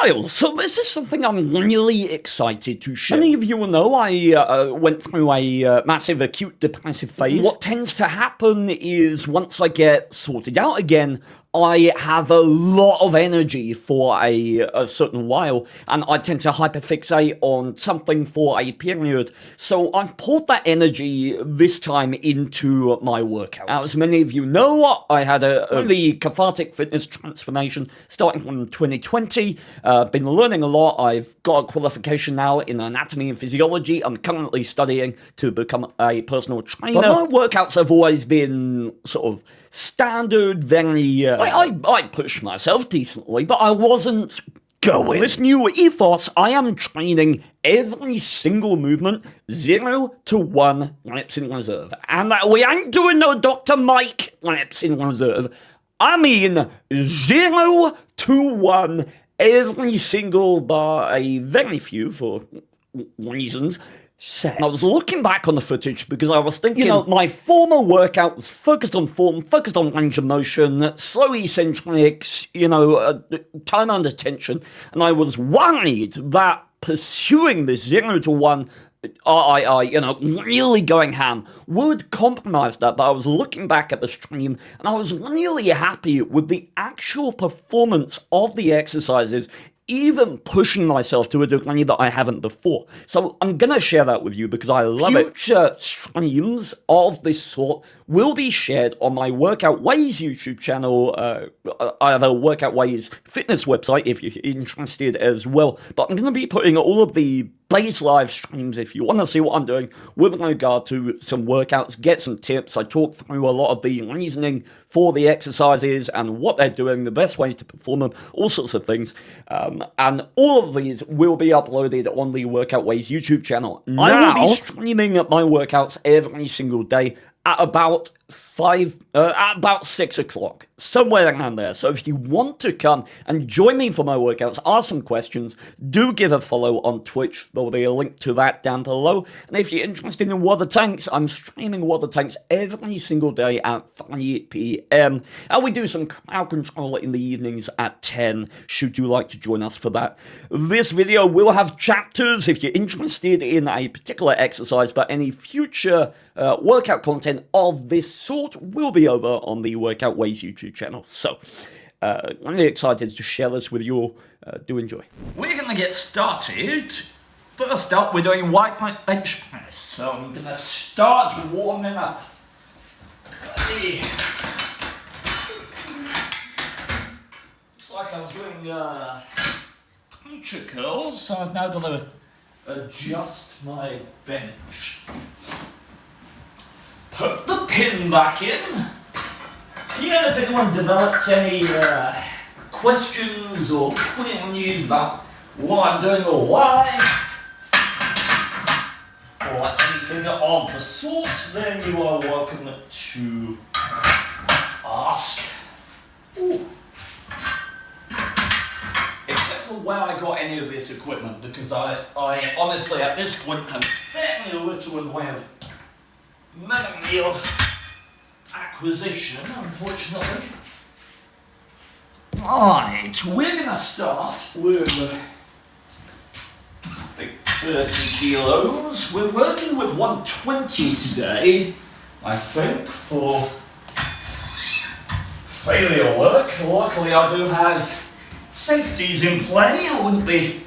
while, so this is something I'm really excited to share. Many of you will know I went through a massive acute depressive phase. What tends to happen is once I get sorted out again, I have a lot of energy for a certain while, and I tend to hyperfixate on something for a period, so I've poured that energy this time into my workouts. As many of you know, I had a really cathartic fitness transformation starting from 2020, been learning a lot. I've got a qualification now in anatomy and physiology. I'm currently studying to become a personal trainer. But my workouts have always been sort of standard, very... I pushed myself decently, but I wasn't going. This new ethos, I am training every single movement 0 to 1 reps in reserve. And we ain't doing no Dr. Mike reps in reserve. I mean 0 to 1 every single, bar a very few for reasons, set. I was looking back on the footage because I was thinking, my former workout was focused on form, focused on range of motion, slow eccentrics, time under tension, and I was worried that pursuing this 0 to 1 really going ham would compromise that, but I was looking back at the stream and I was really happy with the actual performance of the exercises, even pushing myself to a degree that I haven't before. So I'm going to share that with you because I love it. Future streams of this sort will be shared on my Workout Ways YouTube channel. I have a Workout Ways fitness website if you're interested as well. But I'm going to be putting all of the base live streams if you want to see what I'm doing with regard to some workouts, get some tips. I talk through a lot of the reasoning for the exercises and what they're doing, the best ways to perform them, all sorts of things. And all of these will be uploaded on the Workout Ways YouTube channel. Now, I will be streaming my workouts every single day at about 6 o'clock, somewhere around there. So if you want to come and join me for my workouts, ask some questions, do give a follow on Twitch. There'll be a link to that down below. And if you're interested in Water Tanks, I'm streaming Water Tanks every single day at 3 p.m. And we do some crowd control in the evenings at 10, should you like to join us for that. This video will have chapters if you're interested in a particular exercise, but any future workout content of this sort will be over on the Workout Ways YouTube channel. So, I'm really excited to share this with you all. Do enjoy. We're going to get started. First up, we're doing white bench press. So I'm going to start warming up. Looks like I was doing puncher curls, so I've now got to adjust my bench. Put the pin back in. Yeah, if anyone develops any questions or queries about what I'm doing or why, or anything of the sort, then you are welcome to ask. Ooh. Except for where I got any of this equipment, because I honestly at this point have very little in the way of memory of acquisition, unfortunately. Right, we're going to start with the 30 kilos. We're working with 120 today, I think, for failure work. Luckily I do have safeties in play. I wouldn't be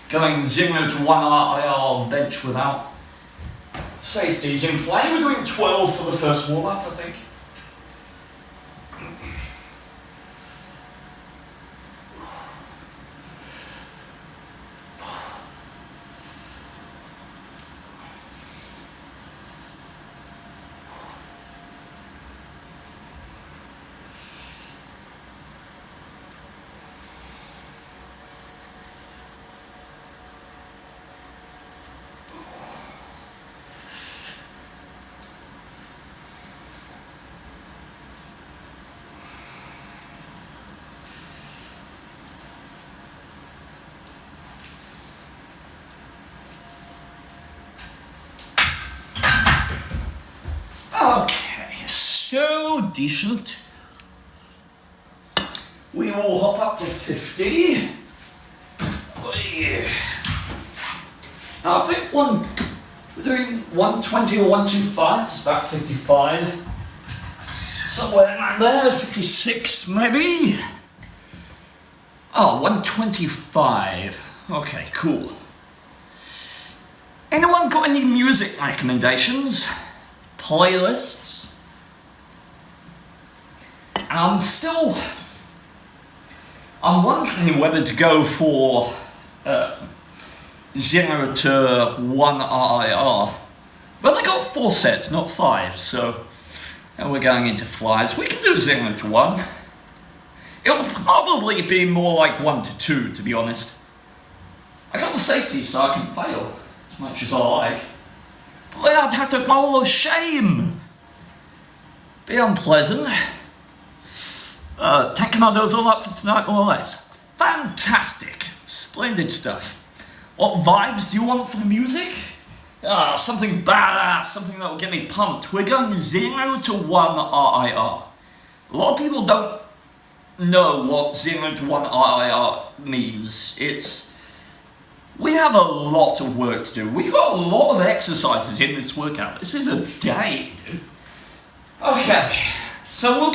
going 0 to 1 RiR bench without safeties in play. We're doing 12 for the first warm-up, I think. Okay, so decent. We will hop up to 50. I think we're doing 120 or 125, it's about 55. Somewhere around there, 56 maybe. Oh, 125. Okay, cool. Anyone got any music recommendations? Playlists? I'm wondering whether to go for 0 to 1 RiR. But they got 4 sets, not 5, so and we're going into flies. We can do 0 to 1. It'll probably be more like 1 to 2, to be honest. I got the safety so I can fail as much as I like. But then I'd have to roll of shame. Be unpleasant. Takemondo's all up for tonight, more or less. Fantastic. Splendid stuff. What vibes do you want for the music? Something badass, something that will get me pumped. We're going 0 to 1 RiR. A lot of people don't know what 0 to 1 RiR means. We have a lot of work to do. We've got a lot of exercises in this workout. This is a day, dude. Okay, so we'll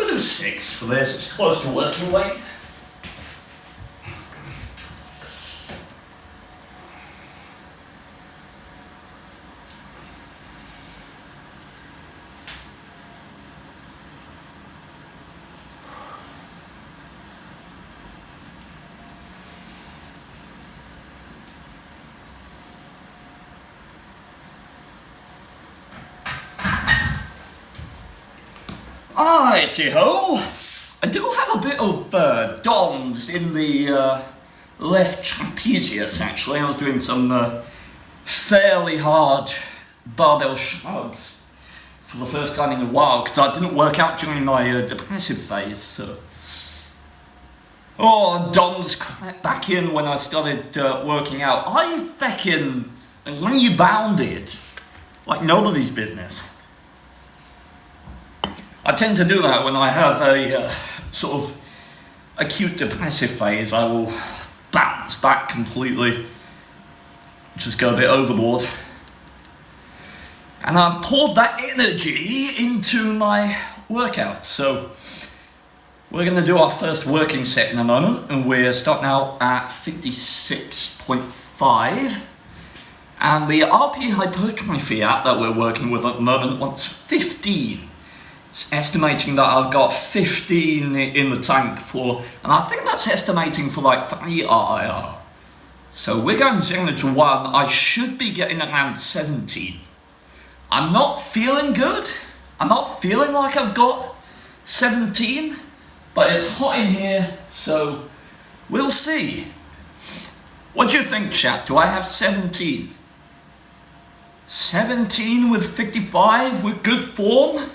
do 6 for this. It's close to working weight. Righty-ho! I do have a bit of DOMs in the left trapezius, actually. I was doing some fairly hard barbell shrugs for the first time in a while, because I didn't work out during my depressive phase, so... DOMs crept back in when I started working out. I feckin' rebounded like nobody's business. I tend to do that when I have a sort of acute depressive phase. I will bounce back completely, just go a bit overboard. And I poured that energy into my workout. So we're going to do our first working set in a moment, and we're starting out at 56.5. And the RP hypertrophy app that we're working with at the moment wants 15. Estimating that I've got 15 in the tank for, and I think that's estimating for like 3 RiR. So we're going 0 to 1. I should be getting around 17. I'm not feeling good. I'm not feeling like I've got 17, but it's hot in here, so we'll see. What do you think, chat? Do I have 17? 17 with 55 with good form?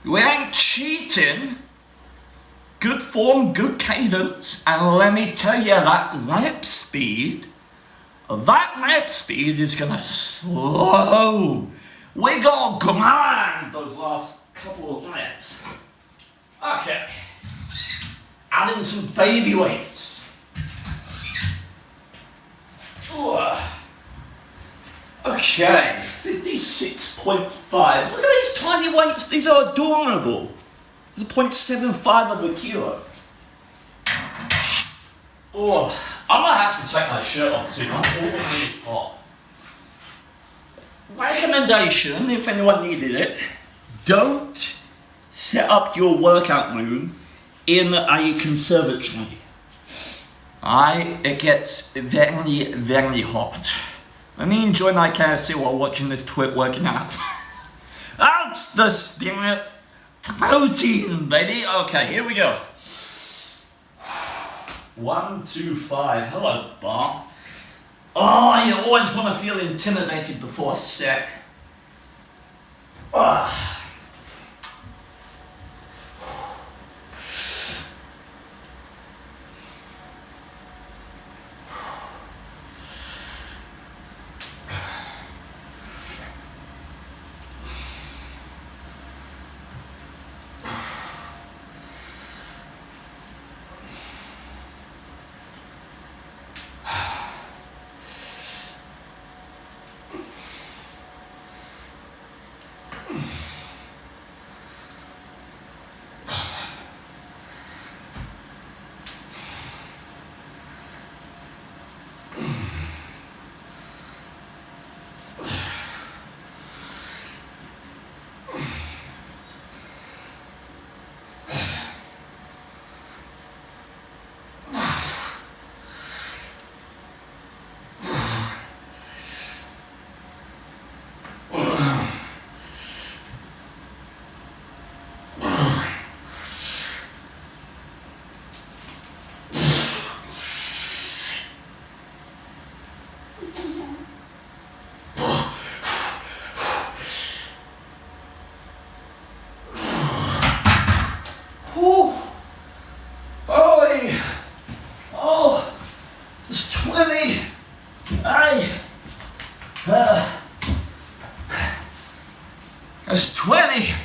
We ain't cheating. Good form, good cadence, and let me tell you, that rep speed is gonna slow. We gotta grind those last couple of reps. Okay, add in some baby weights. Ooh. Okay, 56.5. Look at these tiny weights, these are adorable. This is 0.75 of a kilo. Oh, I might have to take my shirt off soon, I'm already hot. Recommendation, if anyone needed it, don't set up your workout room in a conservatory. It gets very, very hot. Let me enjoy my KFC while watching this twit working out. Out the spirit. Protein, baby. Okay, here we go. 1, 2, 5. Hello, Bob. Oh, you always want to feel intimidated before a set. That's 20.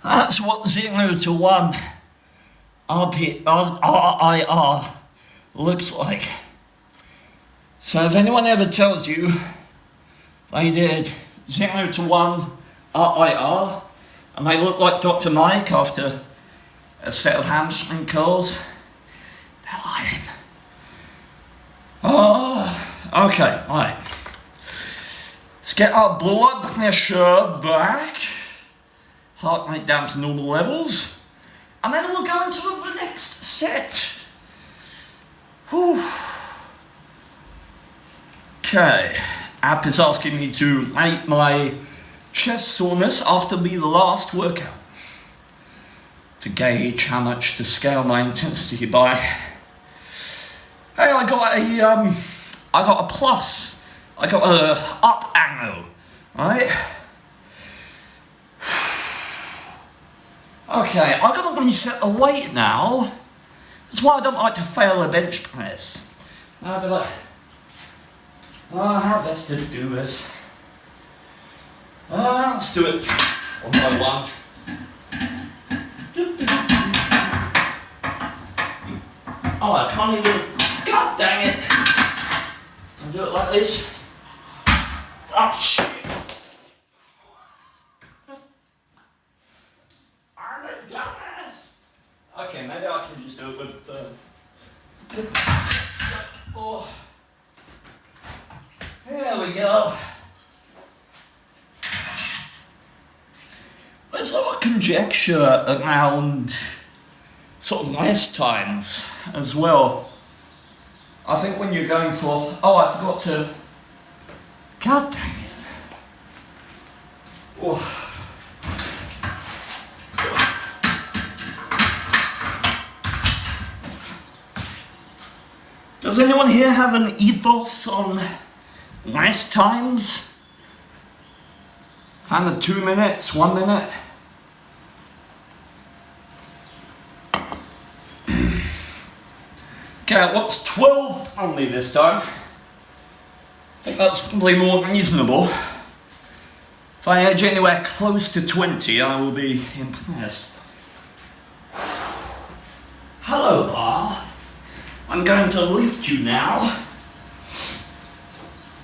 That's what 0 to 1 RIR looks like. So if anyone ever tells you they did 0 to 1 RIR and they look like Dr. Mike after a set of hamstring curls, they're lying. Oh, okay, right. Let's get our blood pressure back. Heart rate down to normal levels. And then we'll go into the next set. Whew. Okay, app is asking me to rate my chest soreness after the last workout to gauge how much to scale my intensity by. Hey, I got a plus. I got a up arrow, right? Okay, I gotta reset the weight now. That's why I don't like to fail a bench press. I'll be like, how best to do this? Let's do it one by one. Oh, I can't even. God dang it! I'll do it like this. Oh shit! I'm a dumbass! Okay, maybe I can just do it with the. Oh. There we go. There's a lot of conjecture around sort of rest times as well. I think when you're going for, oh, I forgot to, God dang it. Oh. Does anyone here have an ethos on rest times? Found the 2 minutes, 1 minute. Okay, what's 12 only this time? I think that's probably more reasonable. If I edge anywhere close to 20, I will be impressed. Hello, bar. I'm going to lift you now.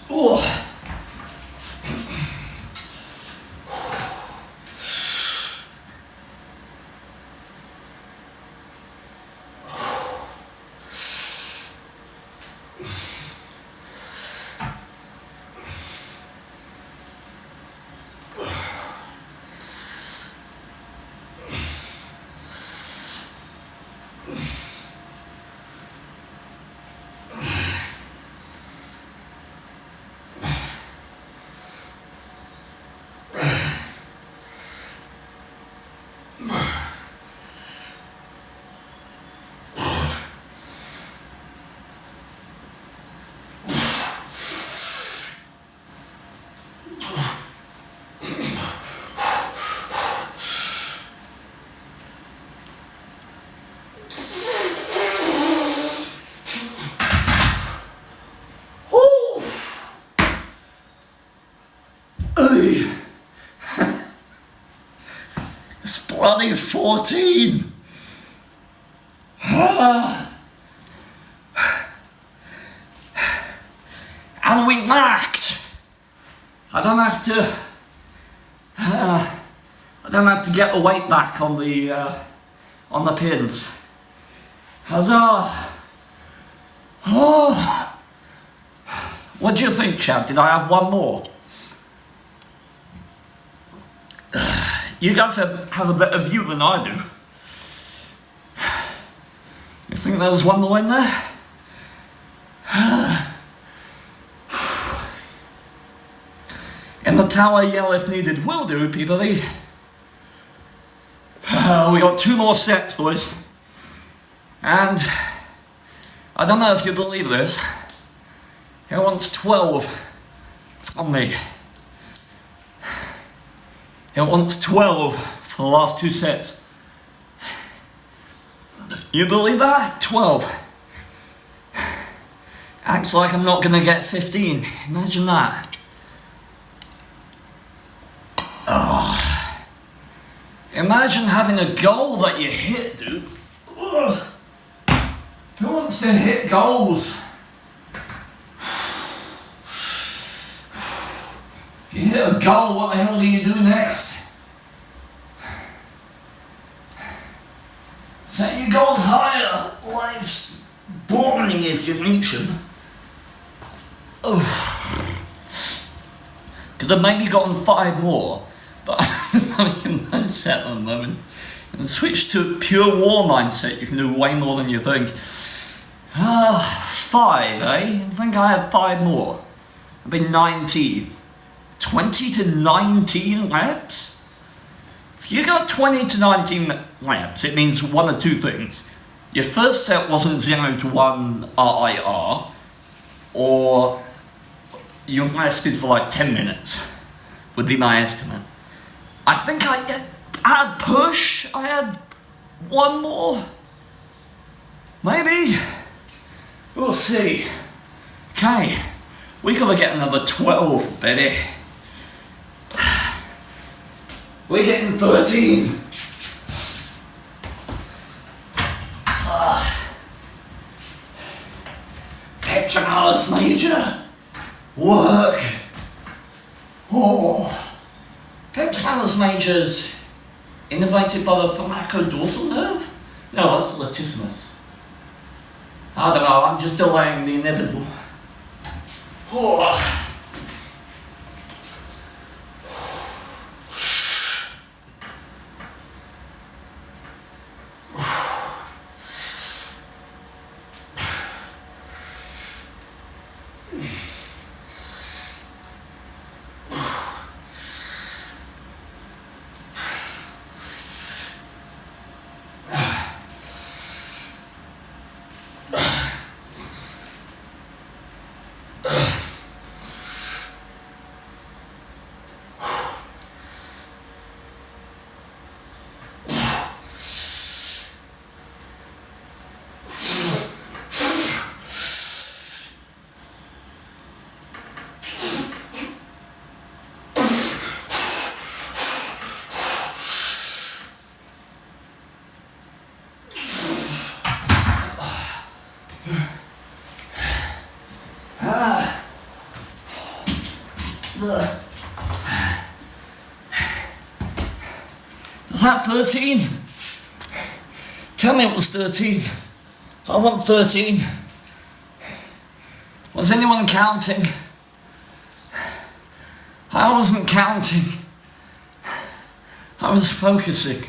Oh. It's bloody 14. And we lacked. I don't have to get the weight back on the pins. Huzzah! Oh. What do you think, Chad? Did I have one more? You guys have a better view than I do. You think there was one more in there? In the tower, yell if needed. Will do, Peabody. We got 2 more sets, boys. And I don't know if you believe this. He wants 12 from me. He wants 12 for the last 2 sets. You believe that? 12. Acts like I'm not gonna get 15. Imagine that. Oh. Imagine having a goal that you hit, dude. Ugh. Who wants to hit goals? If you hit a goal, what the hell do you do next? Set your goals higher. Life's boring if you reach them. Oh. Could have maybe gotten 5 more, but I'm in mindset at the moment. And switch to pure war mindset, you can do way more than you think. 5, eh? I think I have 5 more. I've been 19. 20 to 19 reps? If you got 20 to 19 reps, it means one of 2 things. Your first set wasn't 0 to 1 RIR, or you rested for like 10 minutes, would be my estimate. I think I had push, I had 1 more. Maybe. We'll see. Okay, we gotta get another 12, baby. We're getting 13. Pectoralis major. Work. Oh. Pectoralis major's innervated by the thoracodorsal nerve? No, that's latissimus. I don't know, I'm just delaying the inevitable. Oh. Is that 13? Tell me it was 13. I want 13. Was anyone counting? I wasn't counting. I was focusing.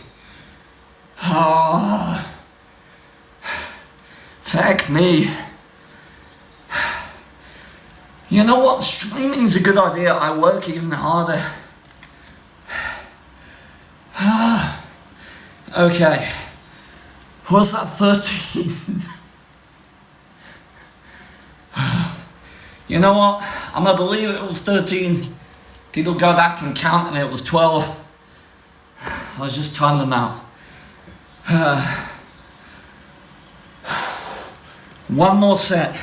Oh, feck me. You know what? Streaming's a good idea. I work even harder. Okay. Was that 13? You know what? I'm gonna believe it was 13. People go back and count and it was 12. I was just timing them out. One more set.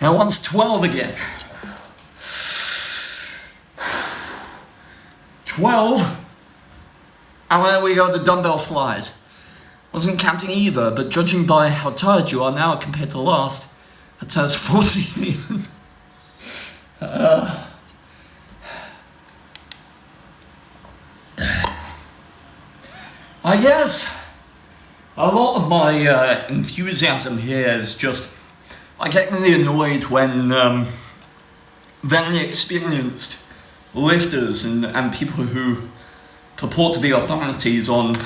Now once 12 again. 12. And there we go, the dumbbell flies. Wasn't counting either, but judging by how tired you are now compared to last, that says 14 even. I guess a lot of my enthusiasm here is just, I get really annoyed when very experienced lifters and people who purport to be authorities on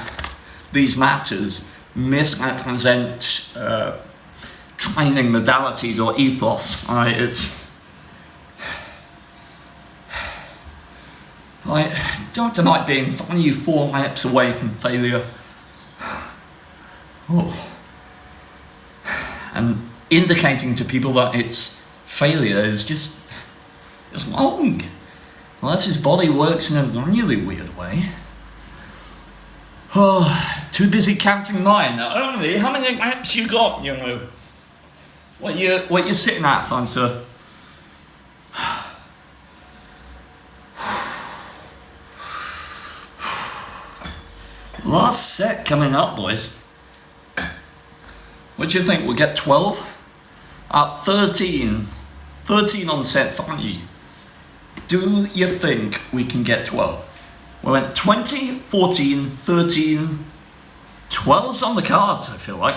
these matters misrepresent training modalities or ethos. Right? It's like Dr. Knight being 24 reps away from failure. Oh. And indicating to people that it's failure is just wrong. Unless his body works in a really weird way. Oh, too busy counting mine. Only, how many reps you got, you know? What you sitting at, fine sir? Last set coming up, boys. What do you think? We'll get 12? 13. 13 on set 3. Do you think we can get 12? We went 20, 14, 13, 12's on the cards, I feel like.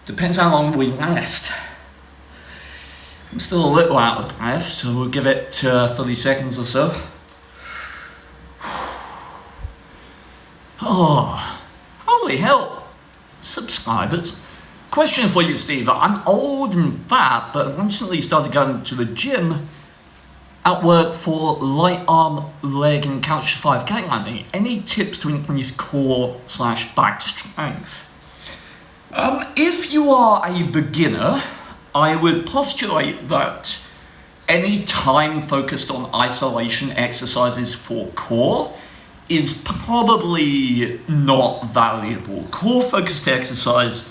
Depends how long we last. I'm still a little out of breath, so we'll give it 30 seconds or so. Oh, holy hell. Subscribers. Question for you, Steve. I'm old and fat, but I recently started going to the gym at work for light arm, leg and couch 5K landing. Any tips to increase core/back strength? If you are a beginner, I would postulate that any time focused on isolation exercises for core is probably not valuable. Core focused exercise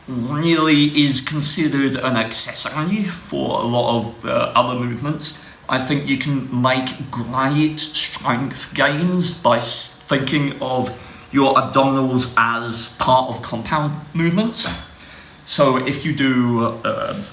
really is considered an accessory for a lot of other movements. I think you can make great strength gains by thinking of your abdominals as part of compound movements. So if you do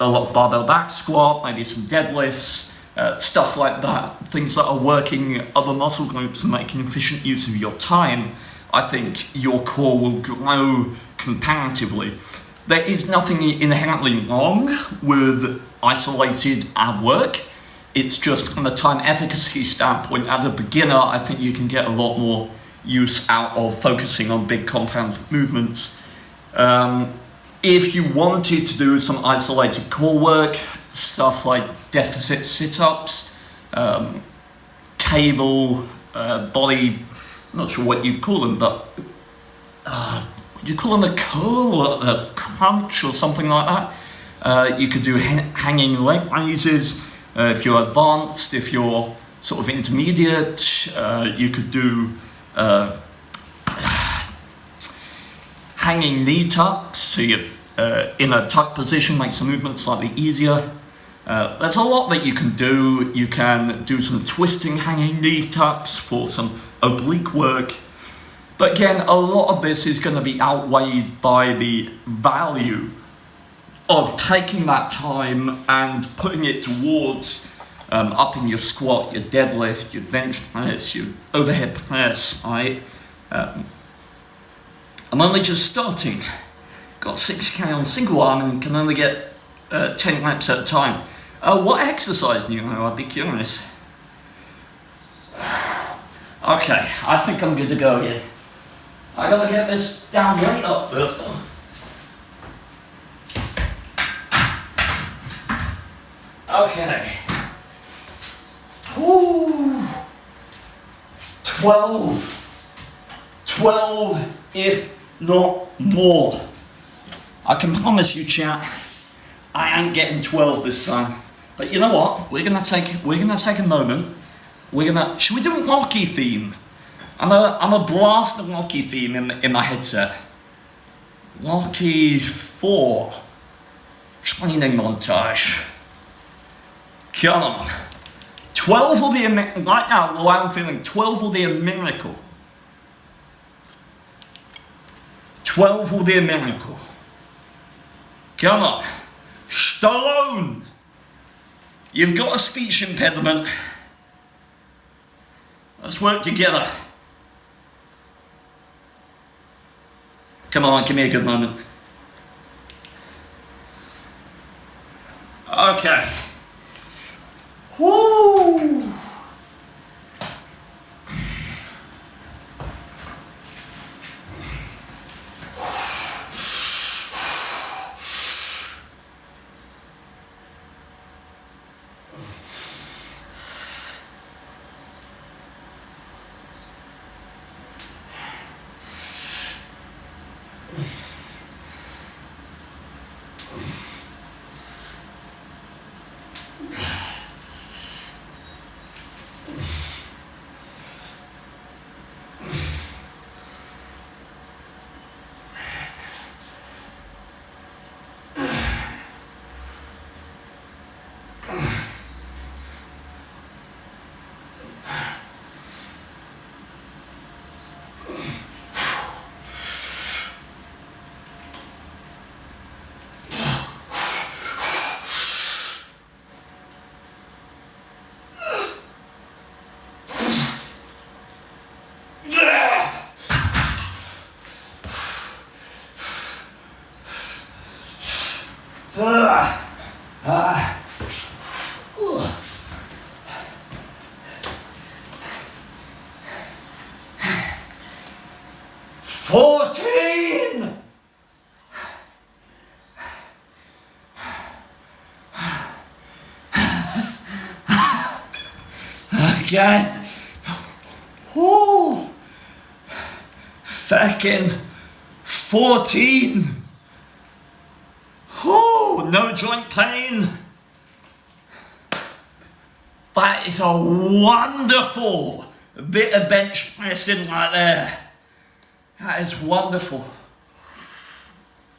a lot of barbell back squat, maybe some deadlifts, stuff like that, things that are working other muscle groups and making efficient use of your time, I think your core will grow comparatively. There is nothing inherently wrong with isolated ab work. It's just from a time efficacy standpoint, as a beginner, I think you can get a lot more use out of focusing on big compound movements. If you wanted to do some isolated core work, stuff like deficit sit-ups, cable, body, I'm not sure what you call them, but would you call them a curl or a crunch or something like that? You could do hanging leg raises. If you're advanced, if you're sort of intermediate, you could do hanging knee tucks, so you're in a tuck position, makes the movement slightly easier. There's a lot that you can do. You can do some twisting hanging knee tucks for some oblique work. But again, a lot of this is going to be outweighed by the value of taking that time and putting it towards upping your squat, your deadlift, your bench press, your overhead press, right? I'm only just starting. Got 6K on single arm and can only get 10 reps at a time. What exercise do you know? I'd be curious. Okay, I think I'm good to go here. I gotta get this down weight up first though. Okay. Ooh. 12, if not more. I can promise you, chat, I ain't getting 12 this time. But you know what? We're gonna take a moment. Should we do a Rocky theme? I'm a blast the Rocky theme in my headset. Rocky 4 training montage. Come on. 12 will be a miracle. Right now, the way I'm feeling, 12 will be a miracle. 12 will be a miracle. Come on. Stallone! You've got a speech impediment. Let's work together. Come on, give me a good moment. Okay. Woo! 14. Again. Woo. Fucking 14. Woo. No joint pain. That is a wonderful bit of bench pressing right there. That is wonderful.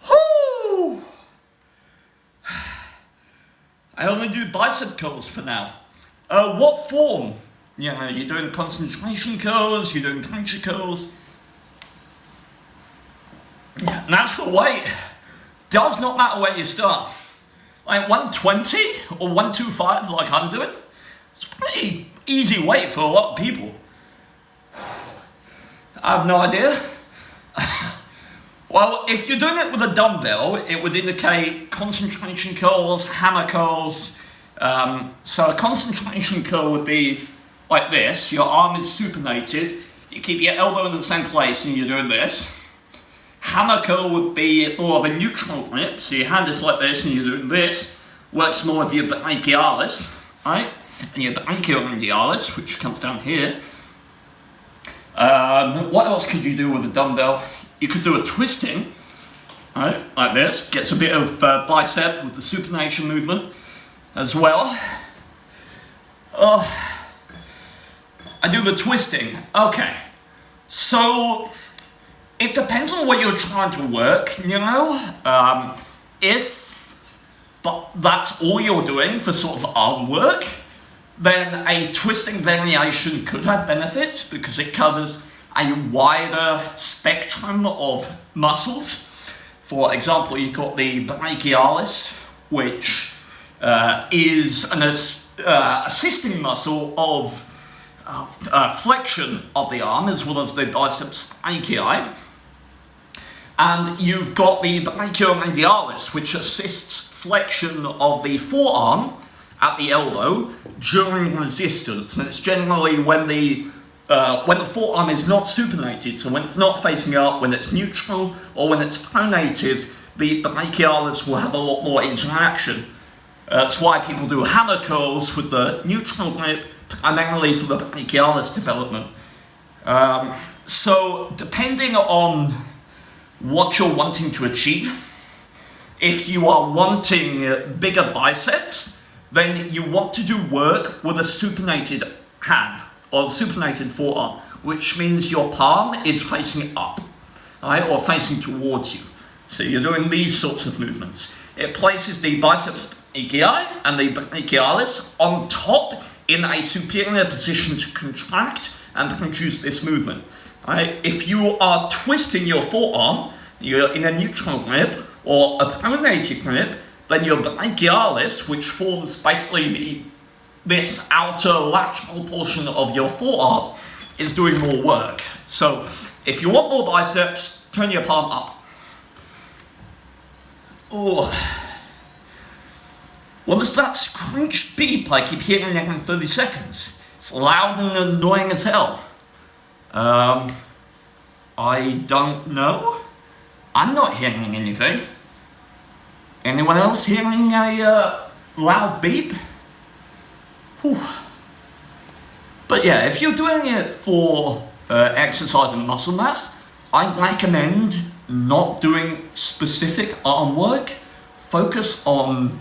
Woo. I only do bicep curls for now. What form? You know, you're doing concentration curls, you're doing puncture curls. Yeah, and that's the weight. Does not matter where you start. Like 120 or 125 like I'm doing. It's a pretty easy weight for a lot of people. I have no idea. Well, if you're doing it with a dumbbell, it would indicate concentration curls, hammer curls. So a concentration curl would be like this. Your arm is supinated. You keep your elbow in the same place and you're doing this. Hammer curl would be more of a neutral grip. So your hand is like this and you're doing this. Works more with your brachialis, right? And your brachioradialis, which comes down here. What else could you do with a dumbbell? You could do a twisting, right, like this. Gets a bit of bicep with the supination movement as well. I do the twisting. Okay, so it depends on what you're trying to work, you know. If that's all you're doing for sort of arm work, then a twisting variation could have benefits because it covers a wider spectrum of muscles. For example, you've got the brachialis, which is an assisting muscle of flexion of the arm, as well as the biceps brachii. And you've got the brachioradialis, which assists flexion of the forearm at the elbow during resistance. And it's generally when the forearm is not supinated, so when it's not facing up, when it's neutral, or when it's pronated, the brachialis will have a lot more interaction. That's why people do hammer curls with the neutral grip, primarily for the brachialis development. So depending on what you're wanting to achieve, if you are wanting bigger biceps, then you want to do work with a supinated hand or supinated forearm, which means your palm is facing up, right, or facing towards you. So you're doing these sorts of movements. It places the biceps brachii and the brachialis on top in a superior position to contract and produce this movement. Right? If you are twisting your forearm, you're in a neutral grip or a pronated grip, then your brachialis, which forms basically this outer lateral portion of your forearm, is doing more work. So if you want more biceps, turn your palm up. Oh. What does that scrunch beep I keep hearing every 30 seconds? It's loud and annoying as hell. I don't know. I'm not hearing anything. Anyone else hearing a loud beep? Whew. But yeah, if you're doing it for exercise and muscle mass, I recommend not doing specific arm work. Focus on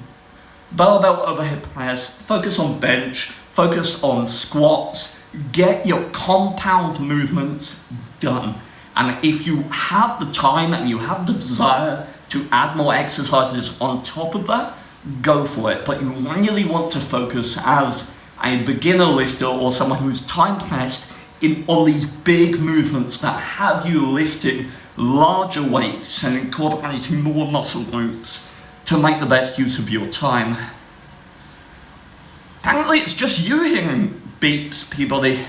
barbell overhead press, focus on bench, focus on squats, get your compound movements done. And if you have the time and you have the desire to add more exercises on top of that, go for it. But you really want to focus as a beginner lifter or someone who's time pressed on these big movements that have you lifting larger weights and incorporating more muscle groups to make the best use of your time. Apparently it's just you hearing beeps, Peabody.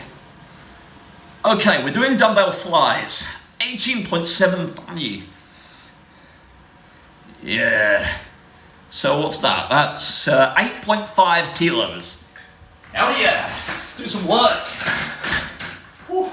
Okay, we're doing dumbbell flies. 18.73. Yeah. So what's that? That's 8.5 kilos. Hell yeah. Do some work. Whew.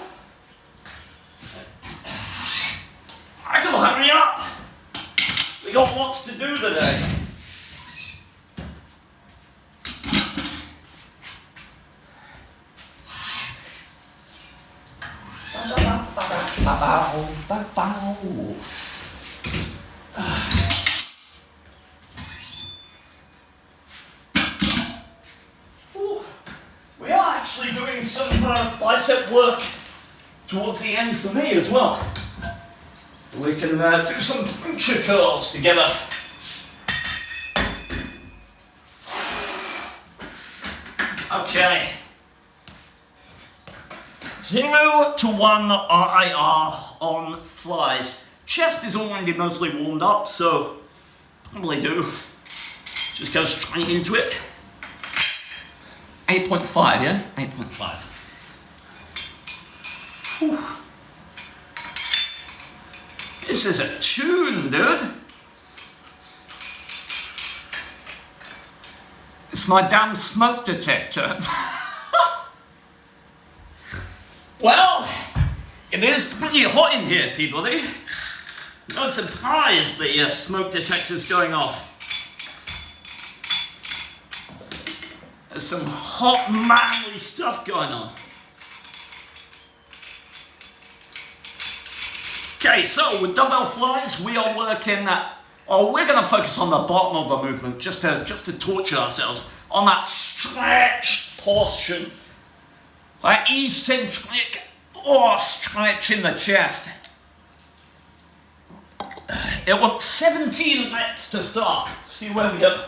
We are actually doing some bicep work towards the end for me as well. We can do some puncture curls together. Okay. 0 to 1 RiR on flies. Chest is already mostly warmed up, so probably do. Just go straight into it. 8.5, yeah? 8.5. Whew. This is a tune, dude. It's my damn smoke detector. Well, it is pretty hot in here, Peabody. No surprise the smoke detector's going off. There's some hot, manly stuff going on. Okay, so with dumbbell flies, we are working we're going to focus on the bottom of the movement, just to torture ourselves on that stretched portion. That eccentric stretch in the chest. It wants 17 reps to start. See where we go.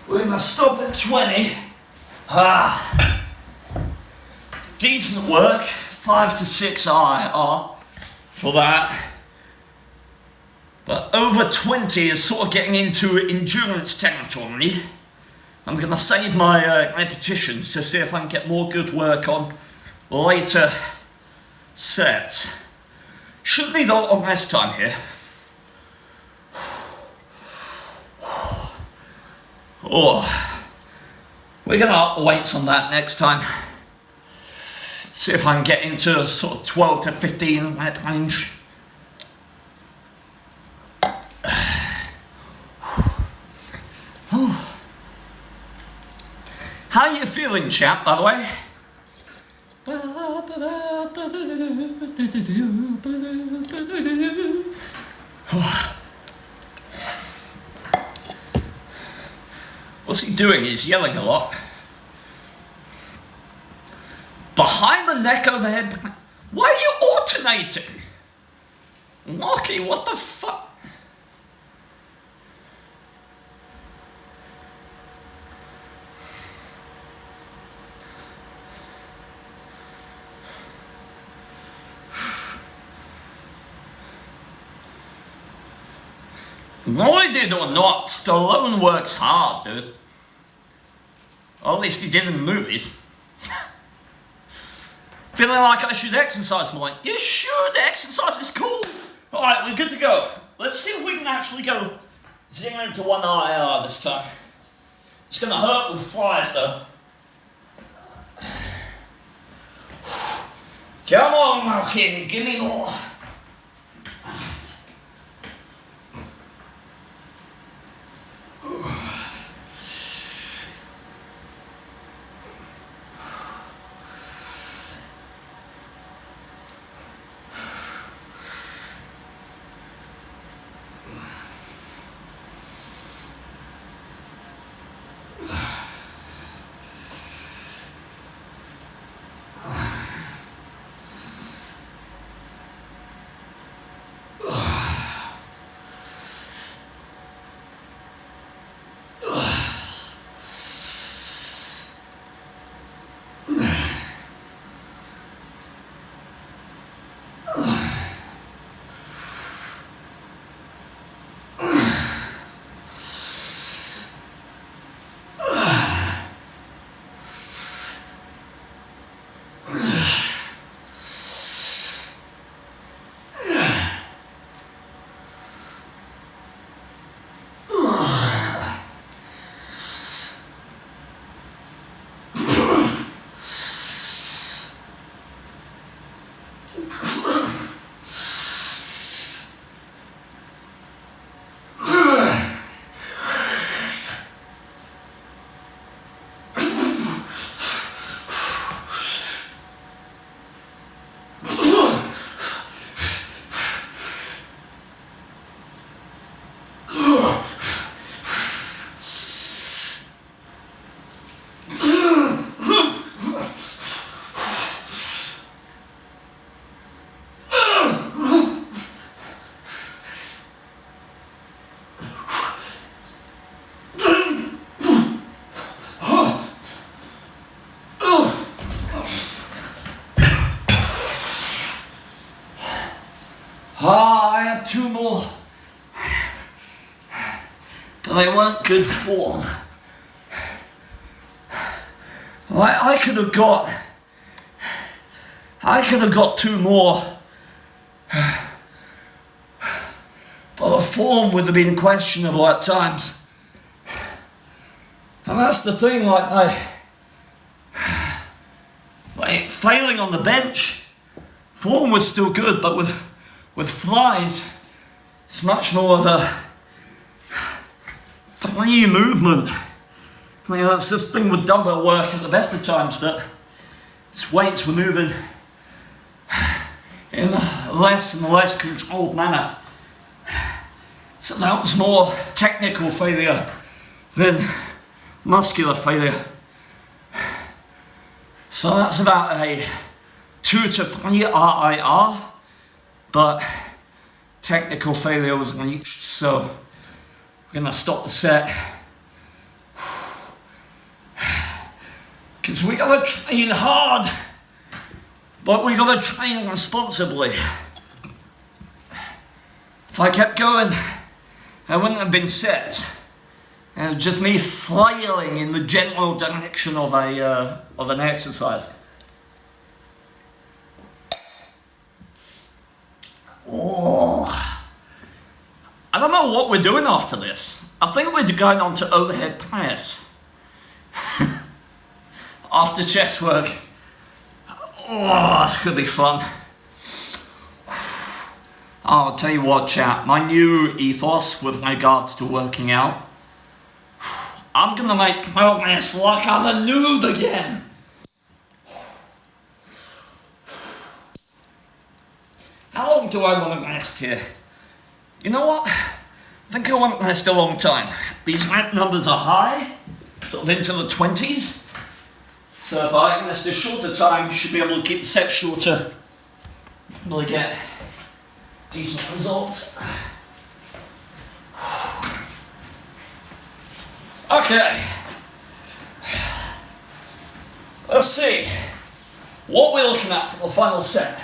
We're gonna stop at 20. Decent work. 5 to 6 RiR for that. But over 20 is sort of getting into endurance territory. I'm gonna save my repetitions to see if I can get more good work on later sets. Shouldn't need a lot of rest time here. Oh, we're gonna up the weights on that next time. See if I can get into sort of 12 to 15 rep range. How are you feeling, chap, by the way? What's he doing? He's yelling a lot. Behind the neck, overhead. Why are you alternating? Lockie, what the fuck? Roided or not, Stallone works hard, dude. Or at least he did in the movies. Feeling like I should exercise more? You should! Exercise is cool! Alright, we're good to go. Let's see if we can actually go 0 to 1 RiR this time. It's gonna hurt with flies though. Come on, Malky, give me more. I had 2 more, but they weren't good form. I could have got 2 more, but the form would have been questionable at times. And that's the thing, like failing on the bench, form was still good, but with flies, it's much more of a free movement. I mean, that's this thing with dumbbell work at the best of times, that its weights were moving in a less and less controlled manner. So that was more technical failure than muscular failure. So that's about a 2 to 3 RIR, but technical failure was reached, so we're gonna stop the set. Because we gotta train hard, but we gotta train responsibly. If I kept going, I wouldn't have been set. And it's just me flailing in the general direction of an exercise. Oh, I don't know what we're doing after this. I think we're going on to overhead press. After chest work. Oh, this could be fun. I'll tell you what, chat, my new ethos with regards to working out, I'm gonna make progress like I'm a noob again. How long do I want to rest here? You know what? I think I want to rest a long time. These rep numbers are high, sort of into the 20s. So if I rest a shorter time, you should be able to keep the set shorter. Really get decent results. Okay. Let's see what we're looking at for the final set.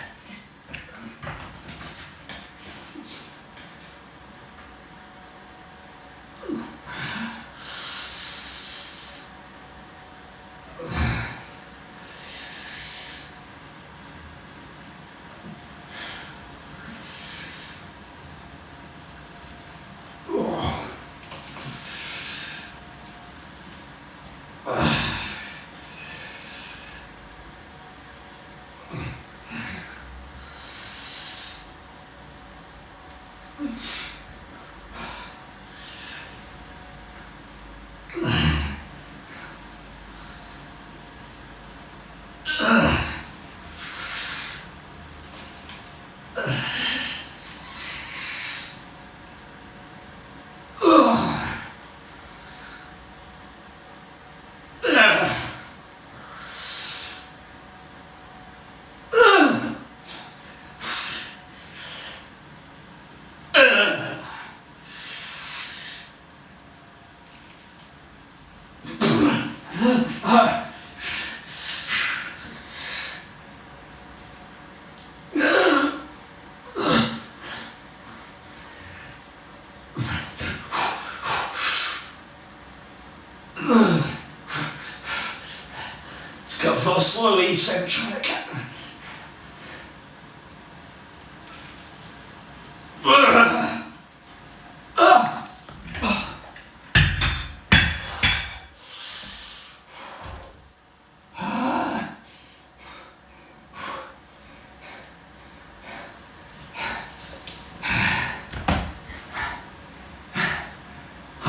Let's go for slowly eccentric.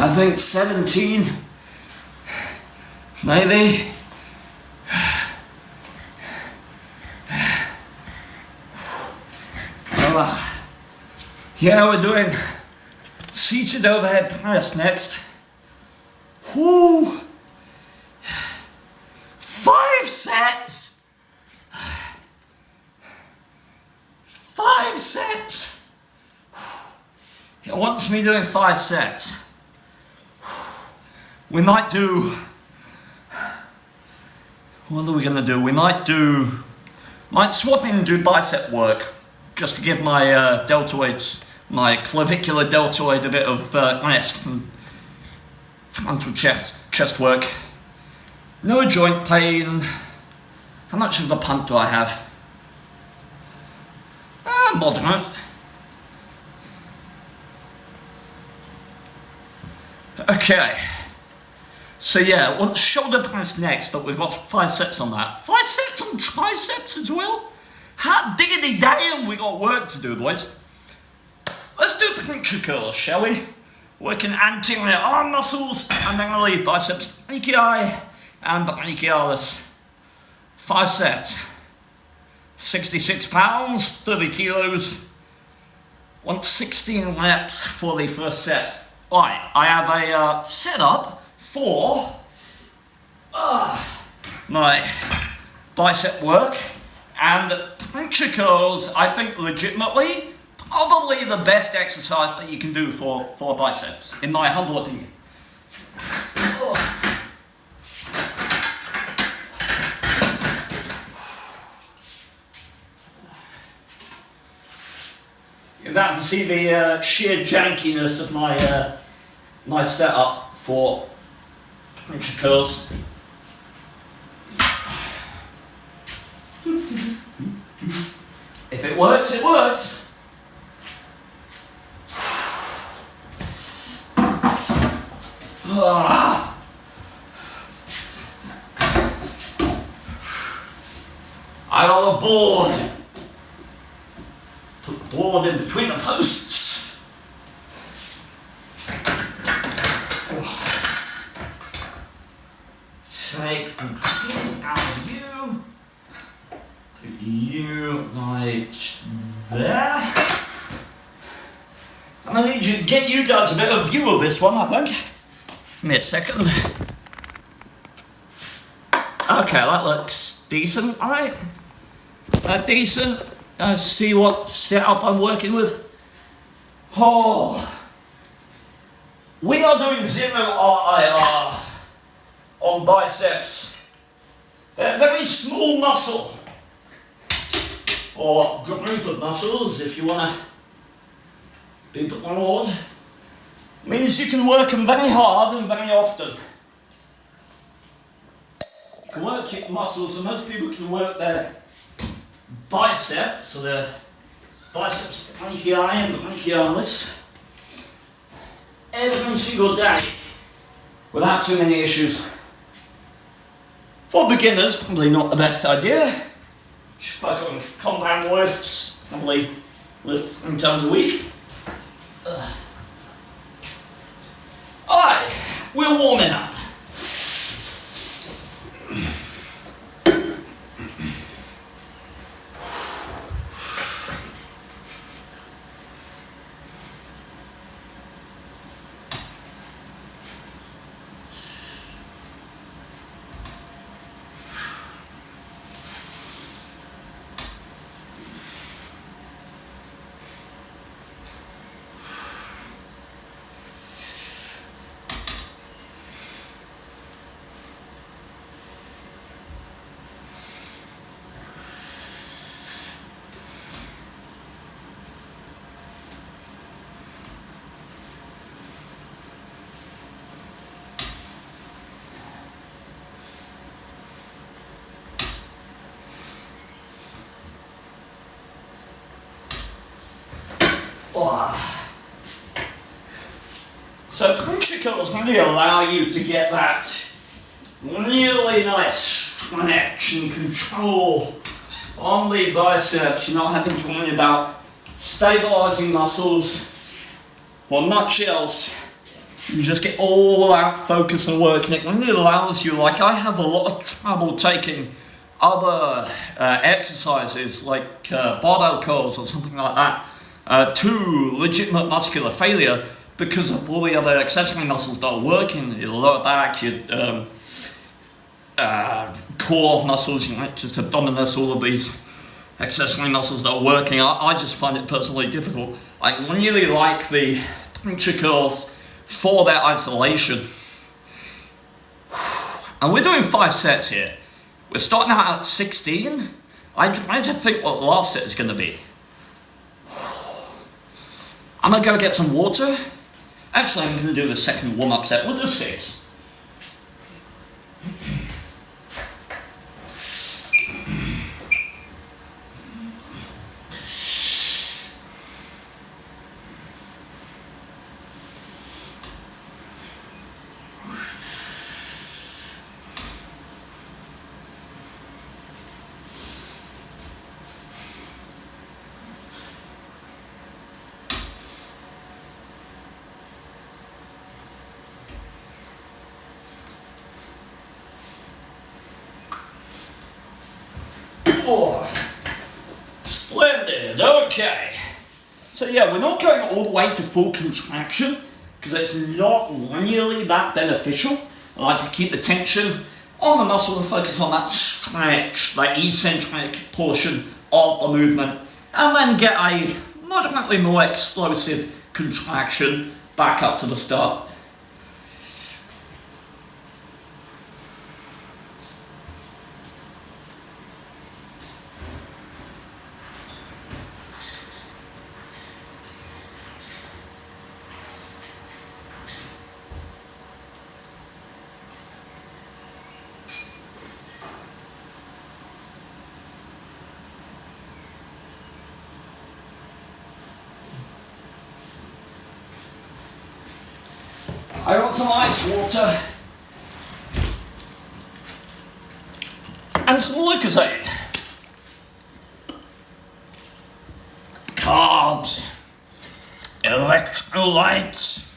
I think 17, maybe. Yeah, we're doing seated overhead press next. Whoo! 5 sets! 5 sets! It wants me doing 5 sets. We might do... What are we gonna do? We might swap in and do bicep work, just to give my deltoids, my clavicular deltoid a bit of rest and frontal chest work. No joint pain. How much of the punt do I have? Moderate. Okay. So yeah, well, shoulder press next, but we've got 5 sets on that. 5 sets on triceps as well? Hot diggity damn, we got work to do, boys. Let's do pincher curls, shall we? Working anterior arm muscles, and then really biceps brachii and brachialis. 5 sets. 66 pounds, 30 kilos. Want 16 reps for the first set. Alright, I have a setup for my bicep work, and pincher curls, I think legitimately, probably the best exercise that you can do for biceps, in my humble opinion. You're about to see the sheer jankiness of my setup for pincher curls. If it works, it works. I got a board. Put the board in between the posts. Take the pin out of you. Put you right there. I'm gonna need you to get you guys a bit of view of this one, I think. Give me a second. Okay, that looks decent, alright? Decent. See what setup I'm working with. Oh, we are doing 0 RIR on biceps. They're a very small muscle, or group of muscles if you want to be broad. Means you can work them very hard and very often. You can work your muscles, and most people can work their biceps, so the biceps brachii and brachialis, every single day without too many issues. For beginners, probably not the best idea. Should focus on compound lifts, probably lift 3 times a week. we're warming up. So Chronicles really allow you to get that really nice stretch and control on the biceps. You're not having to worry about stabilizing muscles or nutshells. You just get all that focus and work, and it really allows you, like I have a lot of trouble taking other exercises like barbell curls or something like that to legitimate muscular failure, because of all the other accessory muscles that are working, your lower back, your core muscles, just abdominis, all of these accessory muscles that are working. I just find it personally difficult. I really like the puncture curls for that isolation. And we're doing 5 sets here. We're starting out at 16. I try to think what the last set is going to be. I'm going to go get some water. Actually, I'm going to do the second warm-up set. We'll do 6. Oh, splendid, okay. So yeah, we're not going all the way to full contraction because it's not really that beneficial. I like to keep the tension on the muscle and focus on that stretch, that eccentric portion of the movement, and then get a moderately more explosive contraction back up to the start. I want some ice water and some Lucozade. Carbs, electrolytes.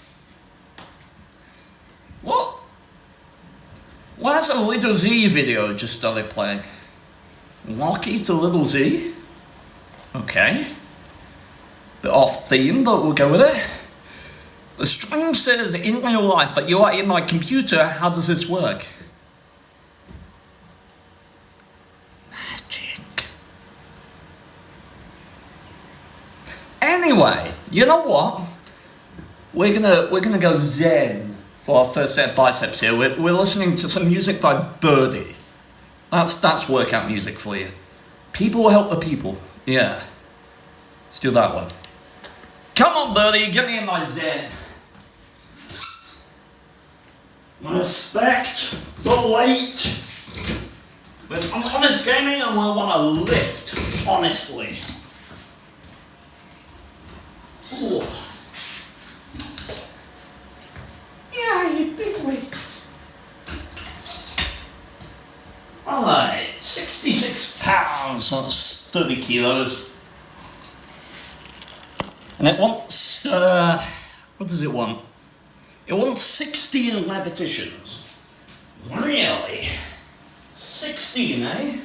What? Why has a Little Z video just started playing? Lucky to Little Z? Okay. Bit off theme, but we'll go with it. The stream says in real life, but you are in my computer. How does this work? Magic. Anyway, you know what? We're gonna go zen for our first set of biceps here. We're listening to some music by Birdie. That's workout music for you. People will help the people. Yeah. Let's do that one. Come on, Birdie, get me in my zen. Respect the weight. With honest gaming, and we'll want to lift honestly. Ooh. Yay, big weights. Alright, 66 pounds, so that's 30 kilos. And it wants, what does it want? It wants 16 repetitions. Really? 16, eh?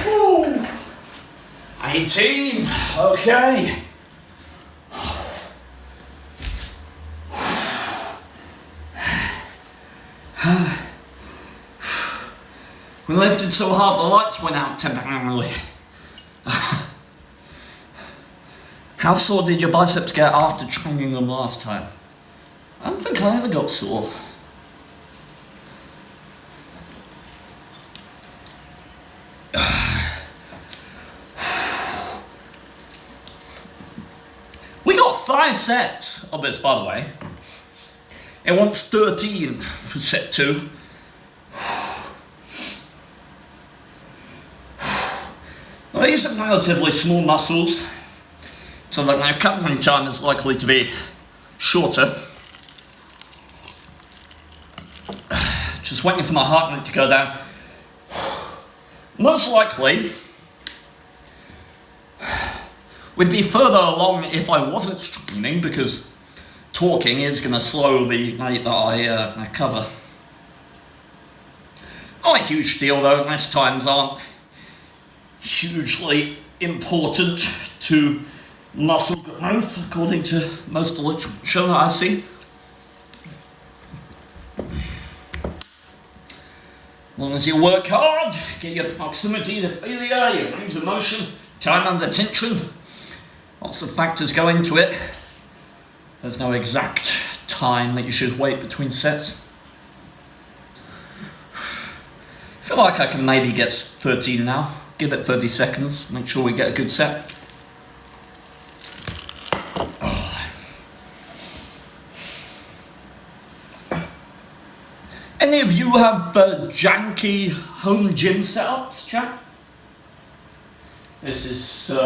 Ooh. 18, okay. We lifted so hard the lights went out temporarily. How sore did your biceps get after training them last time? I don't think I ever got sore. We got 5 sets of this, by the way. It wants 13 for set 2. Well, these are relatively small muscles, so the recovering time is likely to be shorter. Just waiting for my heart rate to go down. Most likely, we'd be further along if I wasn't streaming, because talking is going to slow the rate that I cover. Not a huge deal though, rest times aren't hugely important to muscle growth, according to most of the literature that I've seen. As long as you work hard, get your proximity to failure, your range of motion, time under tension, lots of factors go into it. There's no exact time that you should wait between sets. I feel like I can maybe get 13 now. Give it 30 seconds, make sure we get a good set. Any of you have janky home gym setups, chat? This is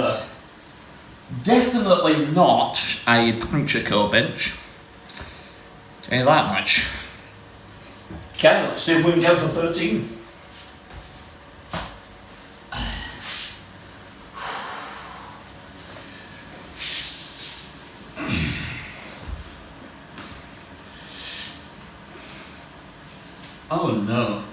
definitely not a puncture curl bench. Tell you that much. Okay, let's see if we can go for 13. Oh no.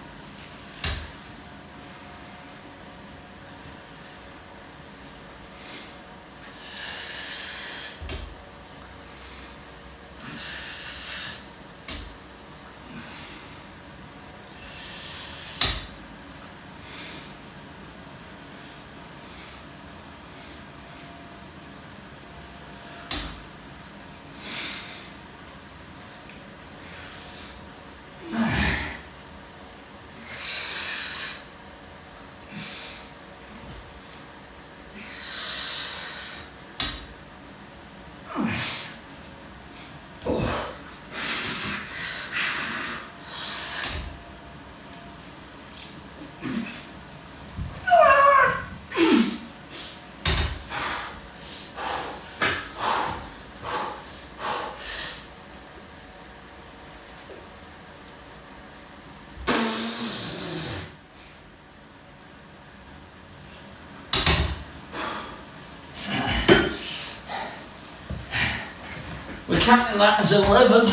We're counting that as 11.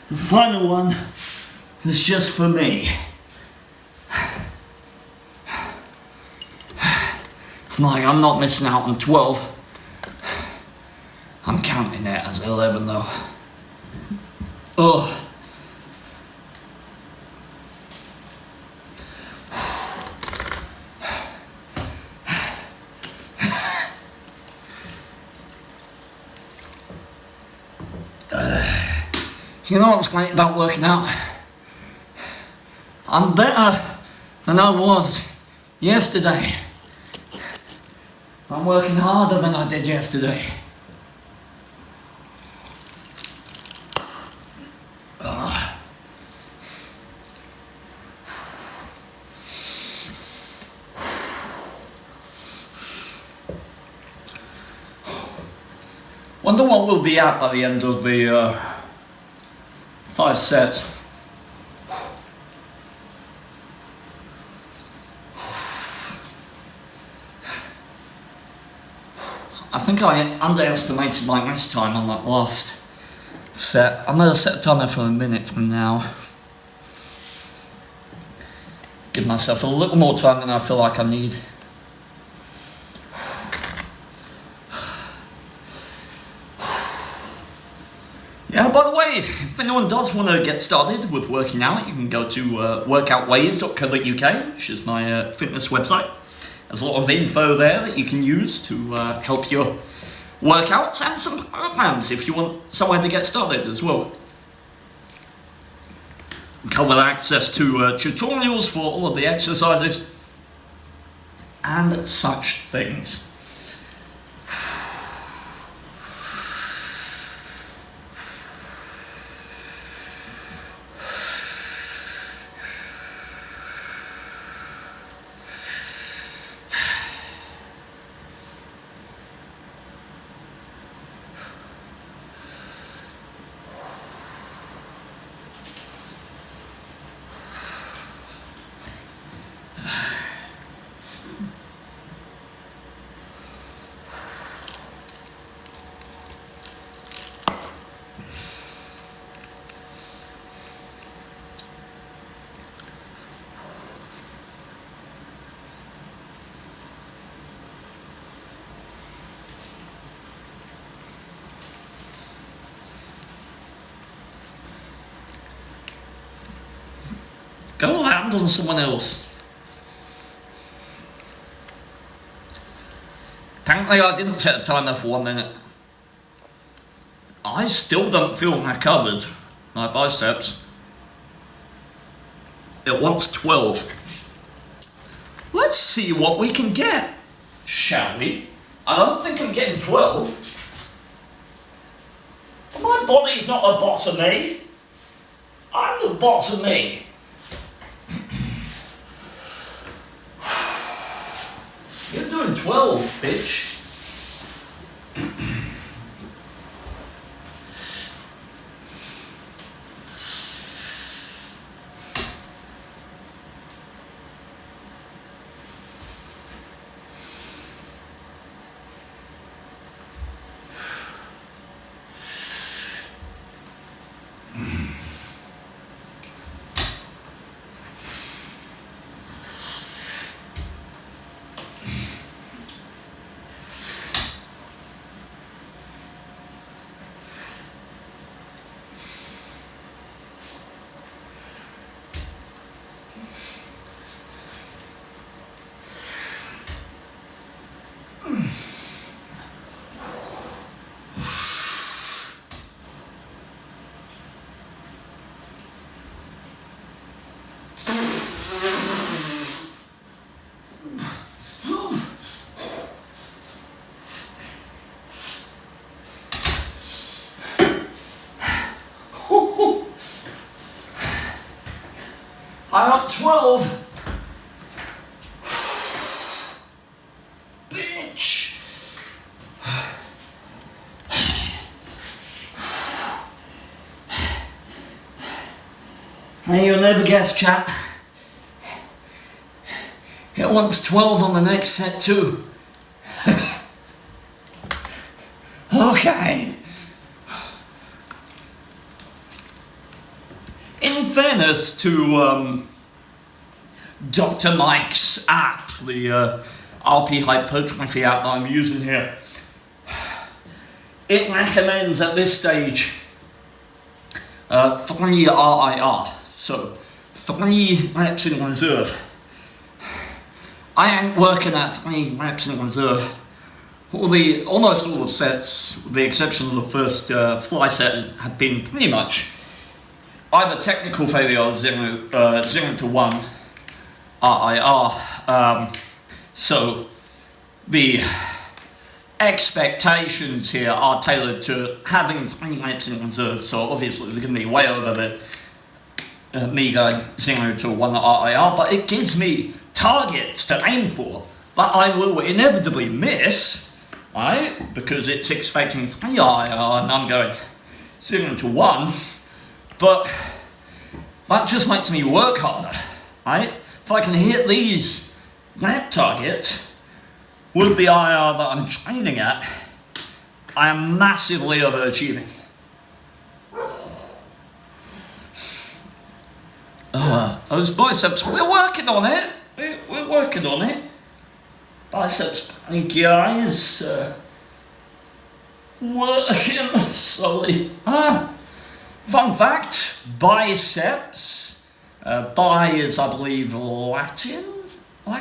The final one is just for me. Like, I'm not missing out on 12. I'm counting it as 11 though. Oh. You know what's great about working out? I'm better than I was yesterday. I'm working harder than I did yesterday. Wonder what we'll be at by the end of the 5 sets. I think I underestimated my rest time on that last set. I'm going to set a timer for a minute from now. Give myself a little more time than I feel like I need. Yeah, by the way, if anyone does want to get started with working out, you can go to workoutways.co.uk, which is my fitness website. There's a lot of info there that you can use to help your workouts, and some programs if you want somewhere to get started as well. Come with access to tutorials for all of the exercises and such things. Go land on someone else. Apparently I didn't set a timer for 1 minute. I still don't feel recovered. My biceps. It wants 12. Let's see what we can get, shall we? I don't think I'm getting 12. My body's not the boss of me. I'm the boss of me. You're doing 12, bitch. I'm up 12. Bitch. Hey, you'll never guess, chat. It wants 12 on the next set too. Okay. In fairness to Dr. Mike's app, the RP hypertrophy app that I'm using here, it recommends at this stage 3 RIR, so 3 reps in reserve. I ain't working at 3 reps in reserve. Almost all the sets, with the exception of the first fly set, have been pretty much either technical failure or 0 to 1 RIR. So the expectations here are tailored to having 3 reps in reserve, so obviously they're going to be way over the me going 0 to 1 RIR, but it gives me targets to aim for that I will inevitably miss, right? Because it's expecting 3 RIR and I'm going 0 to 1, but that just makes me work harder, right? If I can hit these rep targets with the IR that I'm training at, I am massively overachieving. Those biceps, we're working on it. We're working on it. Biceps brachialis, working slowly. Fun fact, biceps, bi is, I believe, Latin or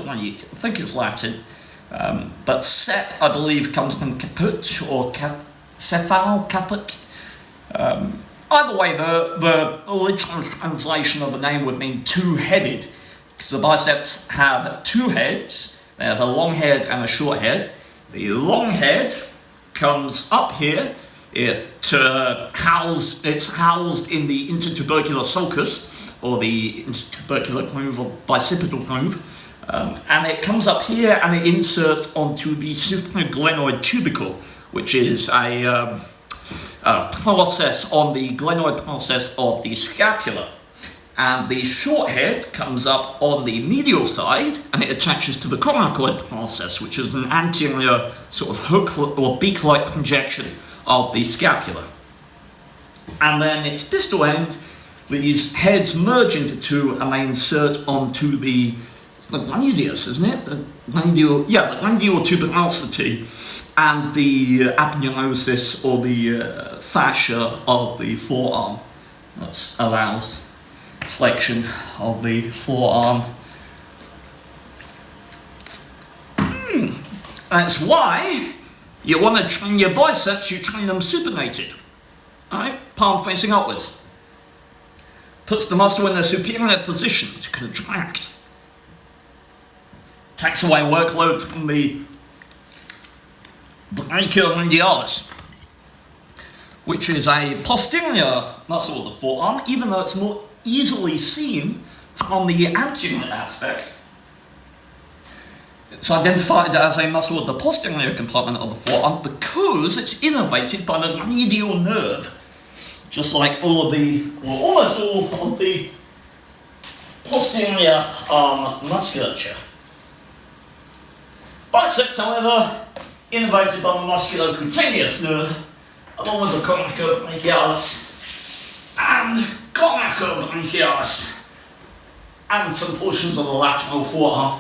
Greek, I think it's Latin, but sep, I believe, comes from caput or cephal, caput. Either way, the literal translation of the name would mean 2-headed, because the biceps have 2 heads. They have a long head and a short head. The long head comes up here. It's housed in the intertubercular sulcus, or the intertubercular groove or bicipital groove, and it comes up here and it inserts onto the supraglenoid tubercle, which is a process on the glenoid process of the scapula. And the short head comes up on the medial side and it attaches to the coracoid process, which is an anterior sort of hook or beak-like projection of the scapula. And then its distal end, these heads merge into 2 and they insert onto the gladius, isn't it? The glandial tuberosity and the aponeurosis, or the fascia of the forearm. That allows flexion of the forearm. That's why you want to train your biceps, you train them supinated. Alright, palm facing upwards. Puts the muscle in a superior position to contract. Takes away workload from the brachioradialis, which is a posterior muscle of the forearm, even though it's more easily seen from the anterior aspect. It's identified as a muscle of the posterior compartment of the forearm because it's innervated by the radial nerve, just like almost all of the posterior arm musculature. Biceps, however, innervated by the musculocutaneous nerve, along with the coracobrachialis and coracobrachialis, and some portions of the lateral forearm.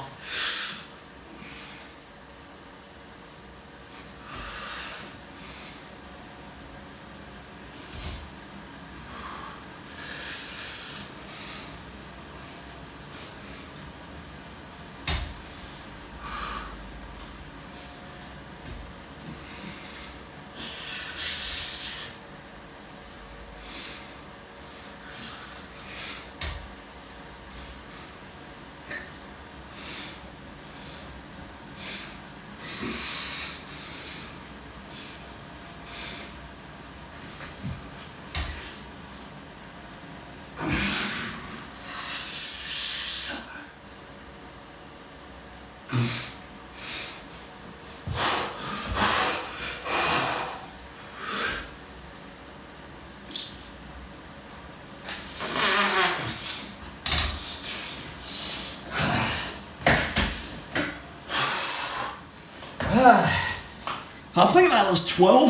I think that was 12.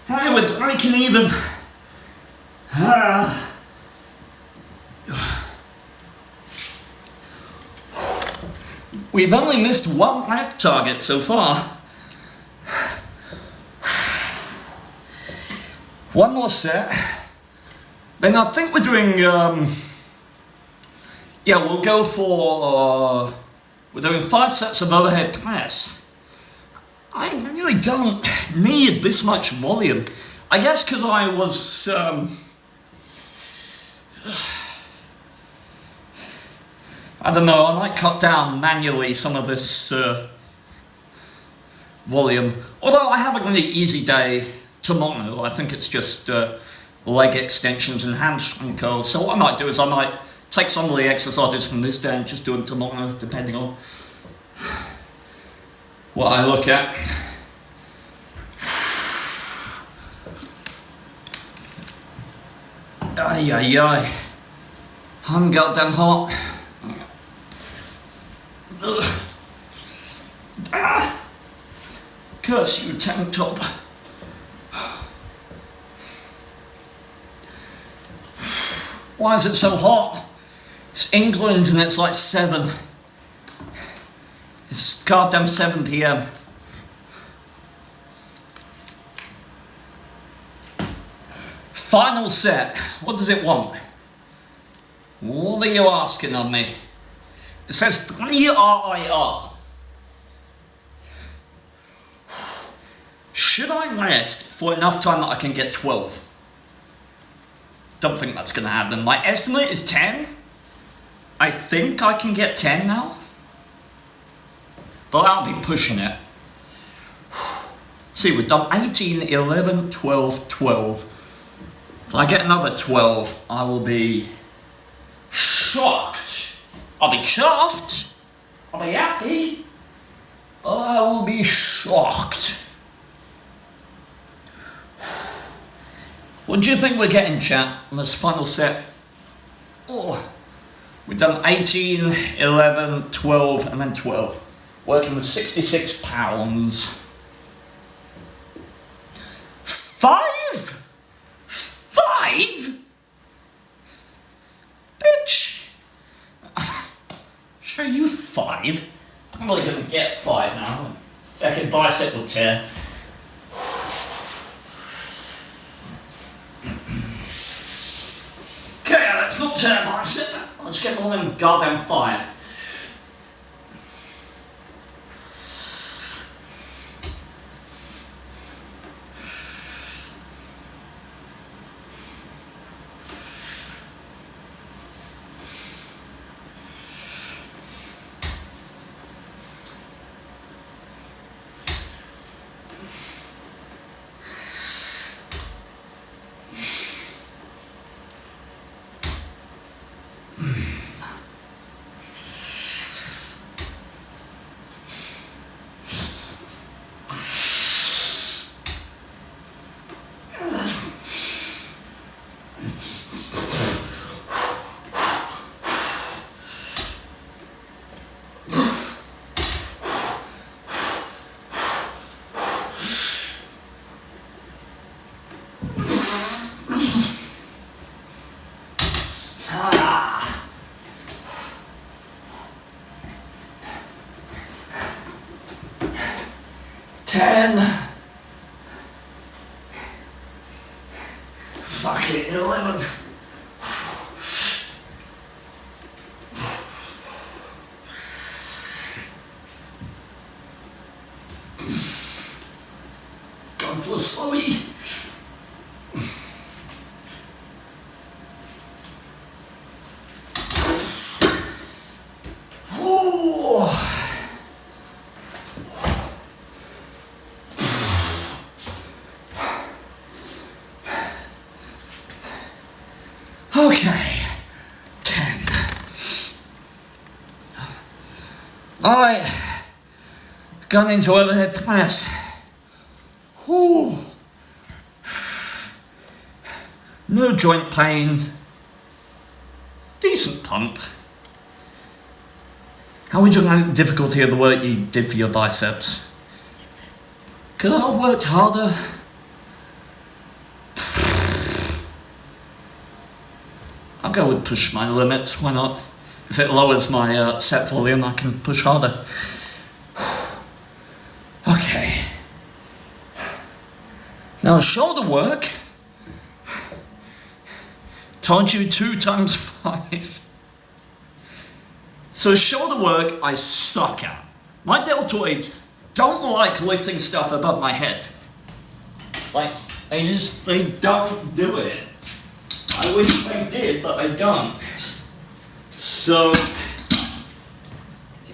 Hey, we're breaking even. We've only missed one rep target so far. One more set. Then I think we're doing, we'll go for, we're doing 5 sets of overhead press. I really don't need this much volume. I guess because I was, I don't know, I might cut down manually some of this volume. Although I have a really easy day tomorrow. I think it's just leg extensions and hamstring curls. So what I might do is I might take some of the exercises from this day and just do them tomorrow, depending on what I look at. Ay, ay, ay. I'm goddamn hot. Ugh. Ah. Curse you, tank top. Why is it so hot? It's England and it's like 7. It's goddamn 7 PM. Final set. What does it want? What are you asking of me? It says 3 RiR. Should I rest for enough time that I can get 12? Don't think that's going to happen. My estimate is 10. I think I can get 10 now. But I'll be pushing it. See, we've done 18, 11, 12, 12. If I get another 12, I will be shocked. I'll be chuffed. I'll be happy. I will be shocked. What do you think we're getting, chat, on this final set? Oh, we've done 18, 11, 12, and then 12. Working with 66 pounds. 5? 5? Bitch! Show you 5? I'm only gonna get 5 now. Second bicep will tear. Okay, let's not tear bicep. Let's get more than goddamn 5. Fuck it, 11. Going for a slowie. Okay, 10. Alright, gone into overhead press. Whew. No joint pain. Decent pump. How would you rank the difficulty of the work you did for your biceps? Could I have worked harder? I'll go with push my limits, why not? If it lowers my set volume, I can push harder. Okay. Now shoulder work. Told you 2 times 5. So shoulder work I suck at. My deltoids don't like lifting stuff above my head. Like, they don't do it. I wish they did, but I don't. So,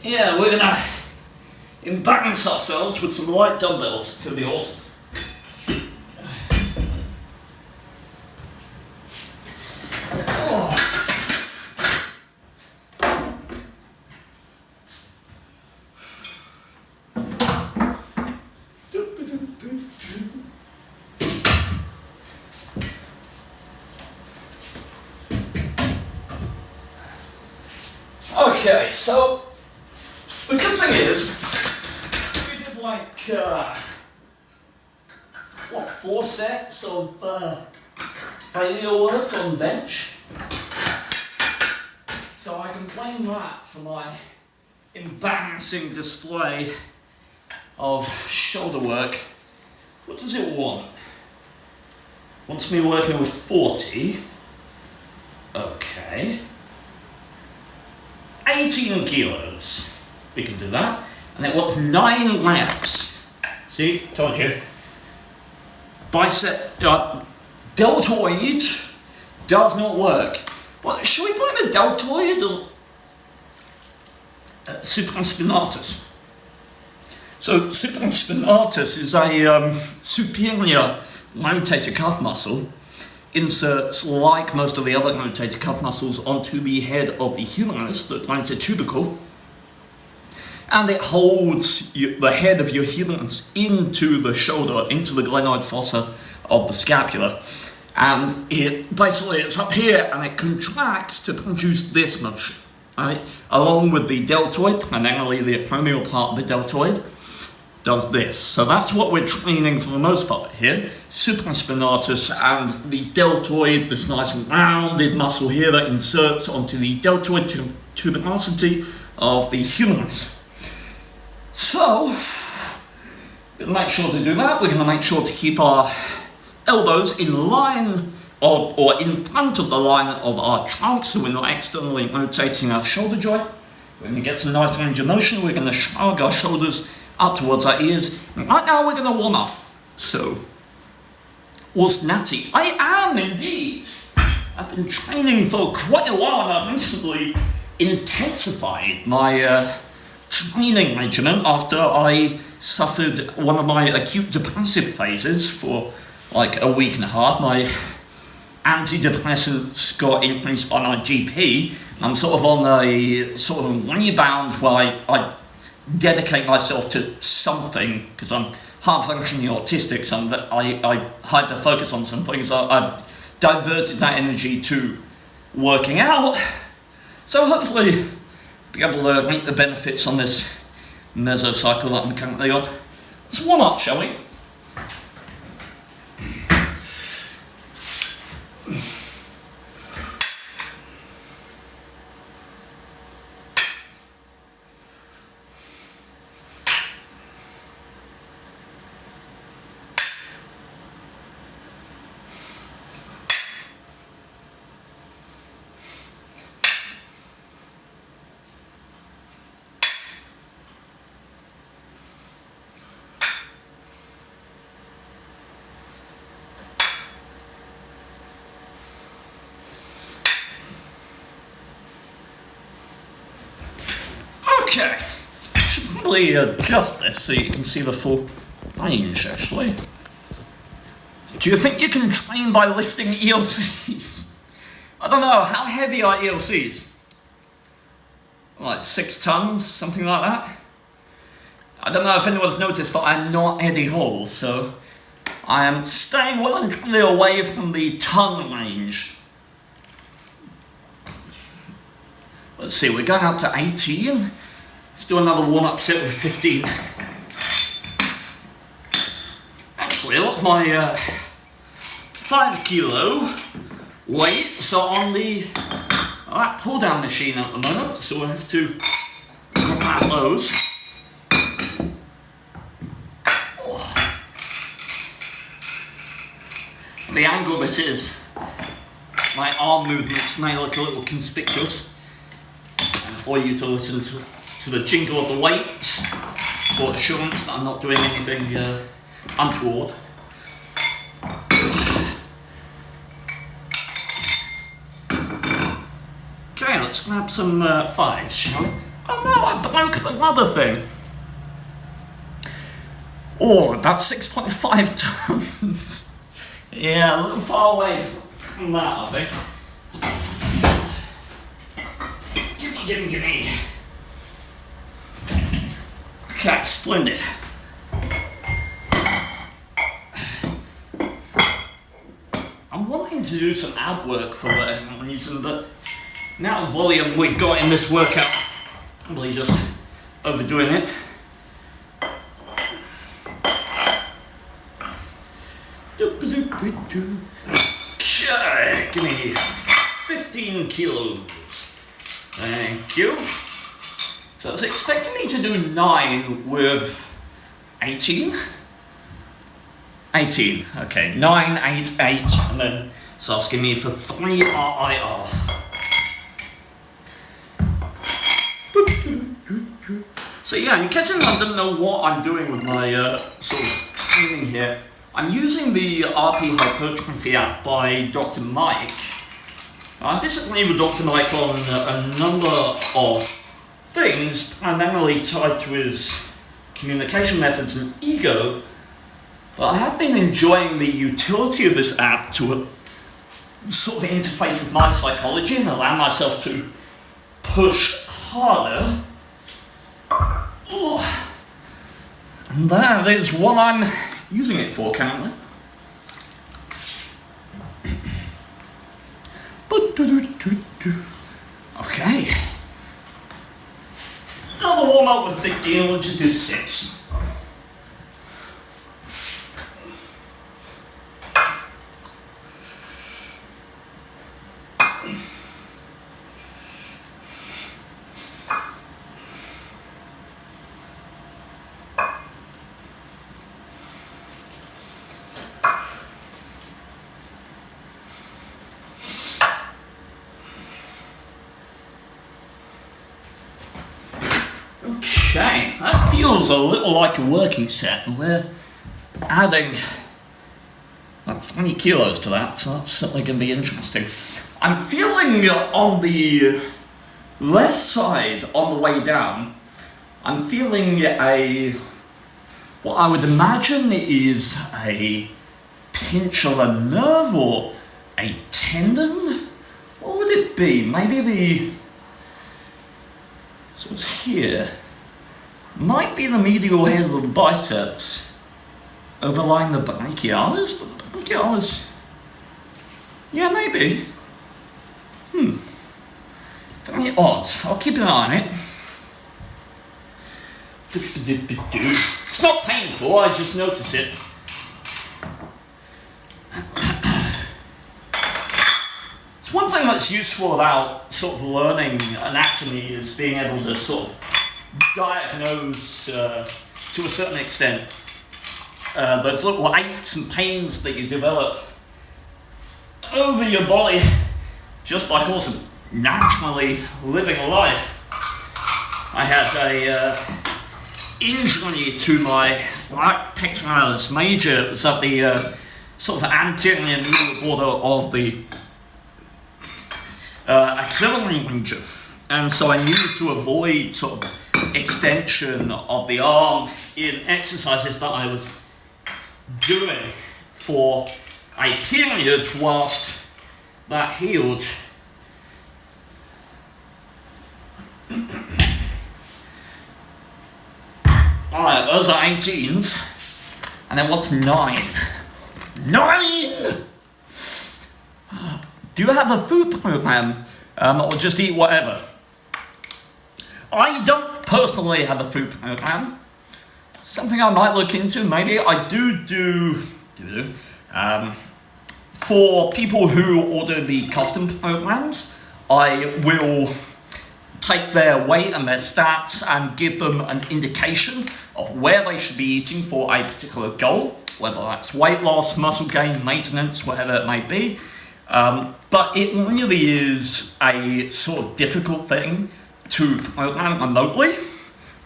yeah, we're gonna imbalance ourselves with some light dumbbells. Could be awesome. Okay, so the good thing is, we did like, 4 sets of failure work on bench. So I can blame that for my embarrassing display of shoulder work. What does it want? Wants me working with 40. Okay. 18 kilos. We can do that. And it wants 9 reps. See, told you. Bicep, deltoid does not work. But should we blame the deltoid or supraspinatus? So supraspinatus is a superior rotator cuff muscle. Inserts, like most of the other rotator cuff muscles, onto the head of the humerus, that lines the tubercle, and it holds the head of your humerus into the shoulder, into the glenoid fossa of the scapula, and it's up here and it contracts to produce this motion, right? Along with the deltoid, primarily the acromial part of the deltoid, does this. So that's what we're training for the most part here. Supraspinatus and the deltoid, this nice rounded muscle here that inserts onto the deltoid tuberosity of the humerus. So, we're going to make sure to do that. We're going to make sure to keep our elbows in line or in front of the line of our trunk, so we're not externally rotating our shoulder joint. We're going to get some nice range of motion. We're going to shrug our shoulders up towards our ears. And right now we're going to warm up. So, what's natty? I am indeed. I've been training for quite a while and I've recently intensified my training regimen after I suffered one of my acute depressive phases for like a week and a half. My antidepressants got increased by my GP. I'm sort of on a sort of rebound where I dedicate myself to something, because I'm high-functioning autistic, so I hyper-focus on some things. I've diverted that energy to working out, so hopefully be able to reap the benefits on this mesocycle that I'm currently on. Let's warm up, shall we? Okay, I should probably adjust this so you can see the full range, actually. Do you think you can train by lifting ELCs? I don't know, how heavy are ELCs? Like 6 tons, something like that? I don't know if anyone's noticed, but I'm not Eddie Hall, so I am staying well and truly away from the ton range. Let's see, we're going up to 18. Let's do another warm-up set with 15. obviously look, my 5 kilo weights are on the pull down machine at the moment, so I have to grab those. The angle this is, my arm movements may look a little conspicuous, and for you to listen to the jingle of the weights for assurance that I'm not doing anything untoward. Okay, let's grab some 5s, shall we? Oh no, I broke another thing. Oh, about 6.5 tons. Yeah, a little far away from that, I think. Gimme. Okay, splendid. I'm wanting to do some ab work for whatever reason, but now the volume we've got in this workout, I'm probably just overdoing it. Okay, give me 15 kilos. Thank you. So I was expecting me to do 9 with 18. 18, okay, 9, 8, 8, and then it's asking me for 3 RIR. So yeah, in case anyone doesn't know what I'm doing with my sort of training here, I'm using the RP Hypertrophy app by Dr. Mike. I disagree with Dr. Mike on a number of things, primarily tied to his communication methods and ego, but I have been enjoying the utility of this app to sort of interface with my psychology and allow myself to push harder. Oh. And that is what I'm using it for currently. Okay. Now the warm up with 15, we'll just do 6. Okay, that feels a little like a working set, and we're adding like 20 kilos to that, so that's certainly going to be interesting. I'm feeling on the left side on the way down, I'm feeling what I would imagine is a pinch of a nerve or a tendon. What would it be? Maybe the, so it's here. Might be the medial head of the biceps overlying the brachialis, but brachialis, yeah, maybe. Very odd. I'll keep an eye on it. It's not painful, I just notice it. It's one thing that's useful about sort of learning anatomy is being able to sort of diagnose to a certain extent those little aches and pains that you develop over your body just by course of naturally living life. I had a injury to my right pectoralis major. It was at the sort of anterior middle border of the axillary region, and so I needed to avoid sort of extension of the arm in exercises that I was doing for a period whilst that healed. Alright, those are 18s. And then what's 9? 9! Do you have a food program? Or just eat whatever? I don't personally have a food program. Something I might look into, maybe. I do For people who order the custom programs, I will take their weight and their stats and give them an indication of where they should be eating for a particular goal, whether that's weight loss, muscle gain, maintenance, whatever it may be. But it really is a sort of difficult thing to program remotely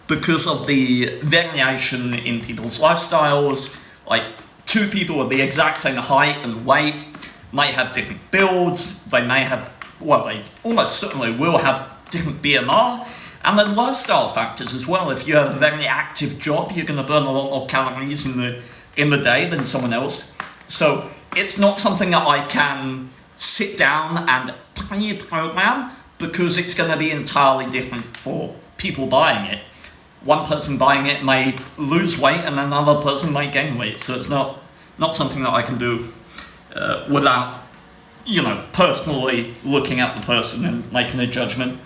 because of the variation in people's lifestyles. Like, two people of the exact same height and weight may have different builds, they may have, well, they almost certainly will have different BMR, and there's lifestyle factors as well. If you have a very active job, you're going to burn a lot more calories in the day than someone else. So it's not something that I can sit down and pre-program because it's going to be entirely different for people buying it. One person buying it may lose weight and another person may gain weight, so it's not something that I can do without, personally looking at the person and making a judgment.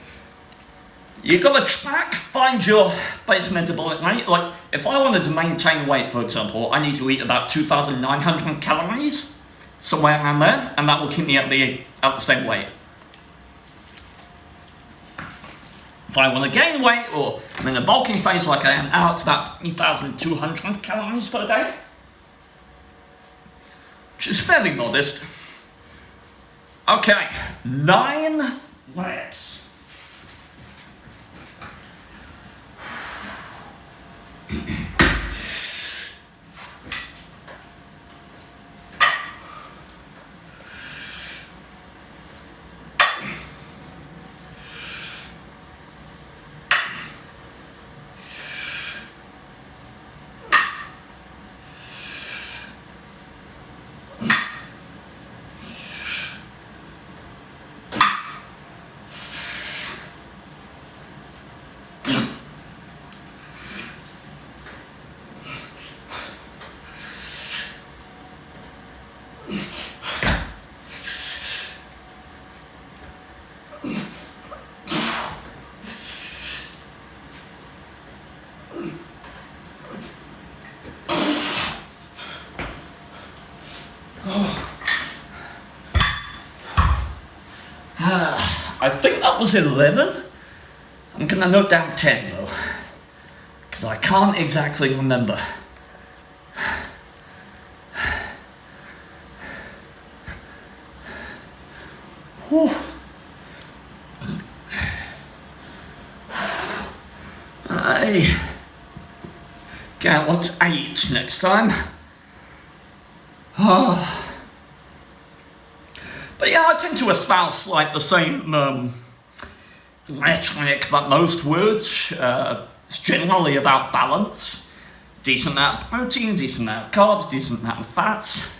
You got to find your base metabolic rate. Like, if I wanted to maintain weight, for example, I need to eat about 2,900 calories, somewhere around there, and that will keep me at the same weight. If I want to gain weight, or I'm in a bulking phase like I am now, it's about 3,200 calories per day, which is fairly modest. Okay, 9 reps. I think that was 11. I'm gonna note down 10 though, because I can't exactly remember. Whew. I want 8 next time. But yeah, I tend to espouse like the same rhetoric that most words. It's generally about balance. Decent amount of protein, decent amount of carbs, decent amount of fats.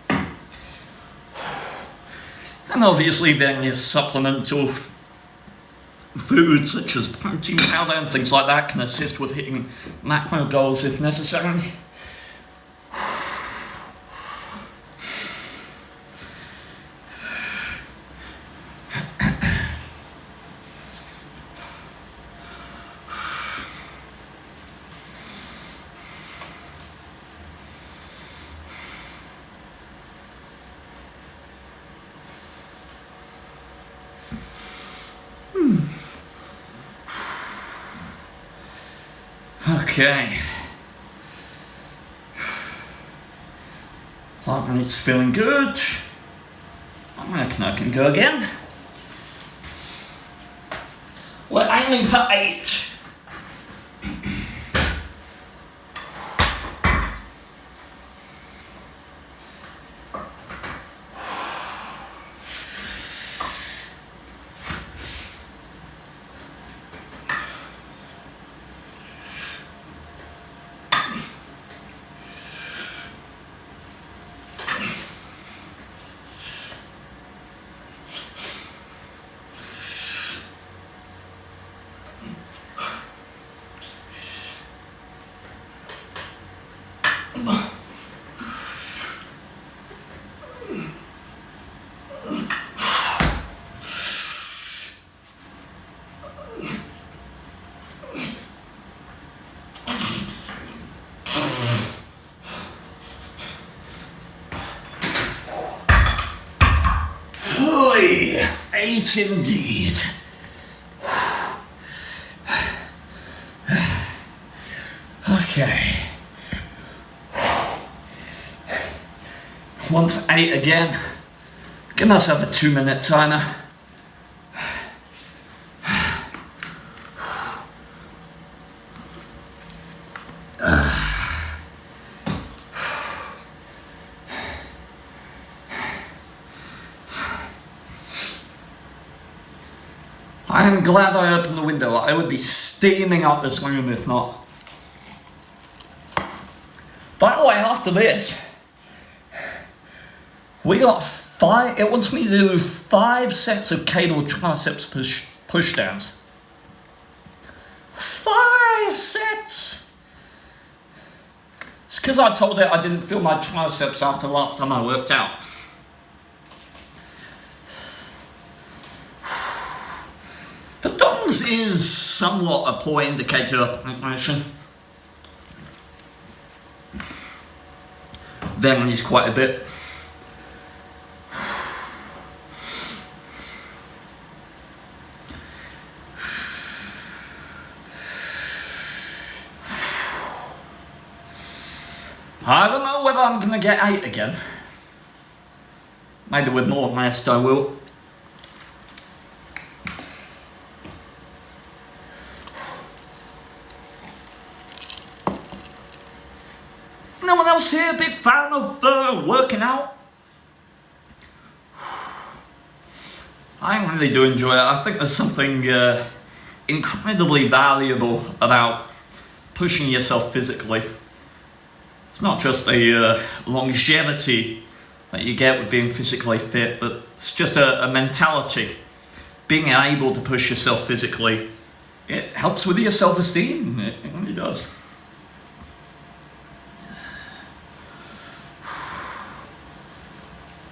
And obviously various supplemental foods such as protein powder and things like that can assist with hitting macro goals if necessary. Okay. Heart rate's feeling good. I reckon I can go again. We're aiming for 8. boy! 8 indeed. Okay. Once 8 again. Give myself a 2-minute timer. I am glad I opened the window. I would be steaming up this room if not. By the way, after this, we got 5, it wants me to do 5 sets of cable triceps pushdowns. 5 sets! It's because I told it I didn't feel my triceps after last time I worked out. The DOMS is somewhat a poor indicator of progression. Varies quite a bit. I don't know whether I'm going to get 8 again. Maybe with more rest I will. No one else here big fan of working out? I really do enjoy it. I think there's something incredibly valuable about pushing yourself physically. It's not just a longevity that you get with being physically fit, but it's just a mentality. Being able to push yourself physically, it helps with your self-esteem. It really does.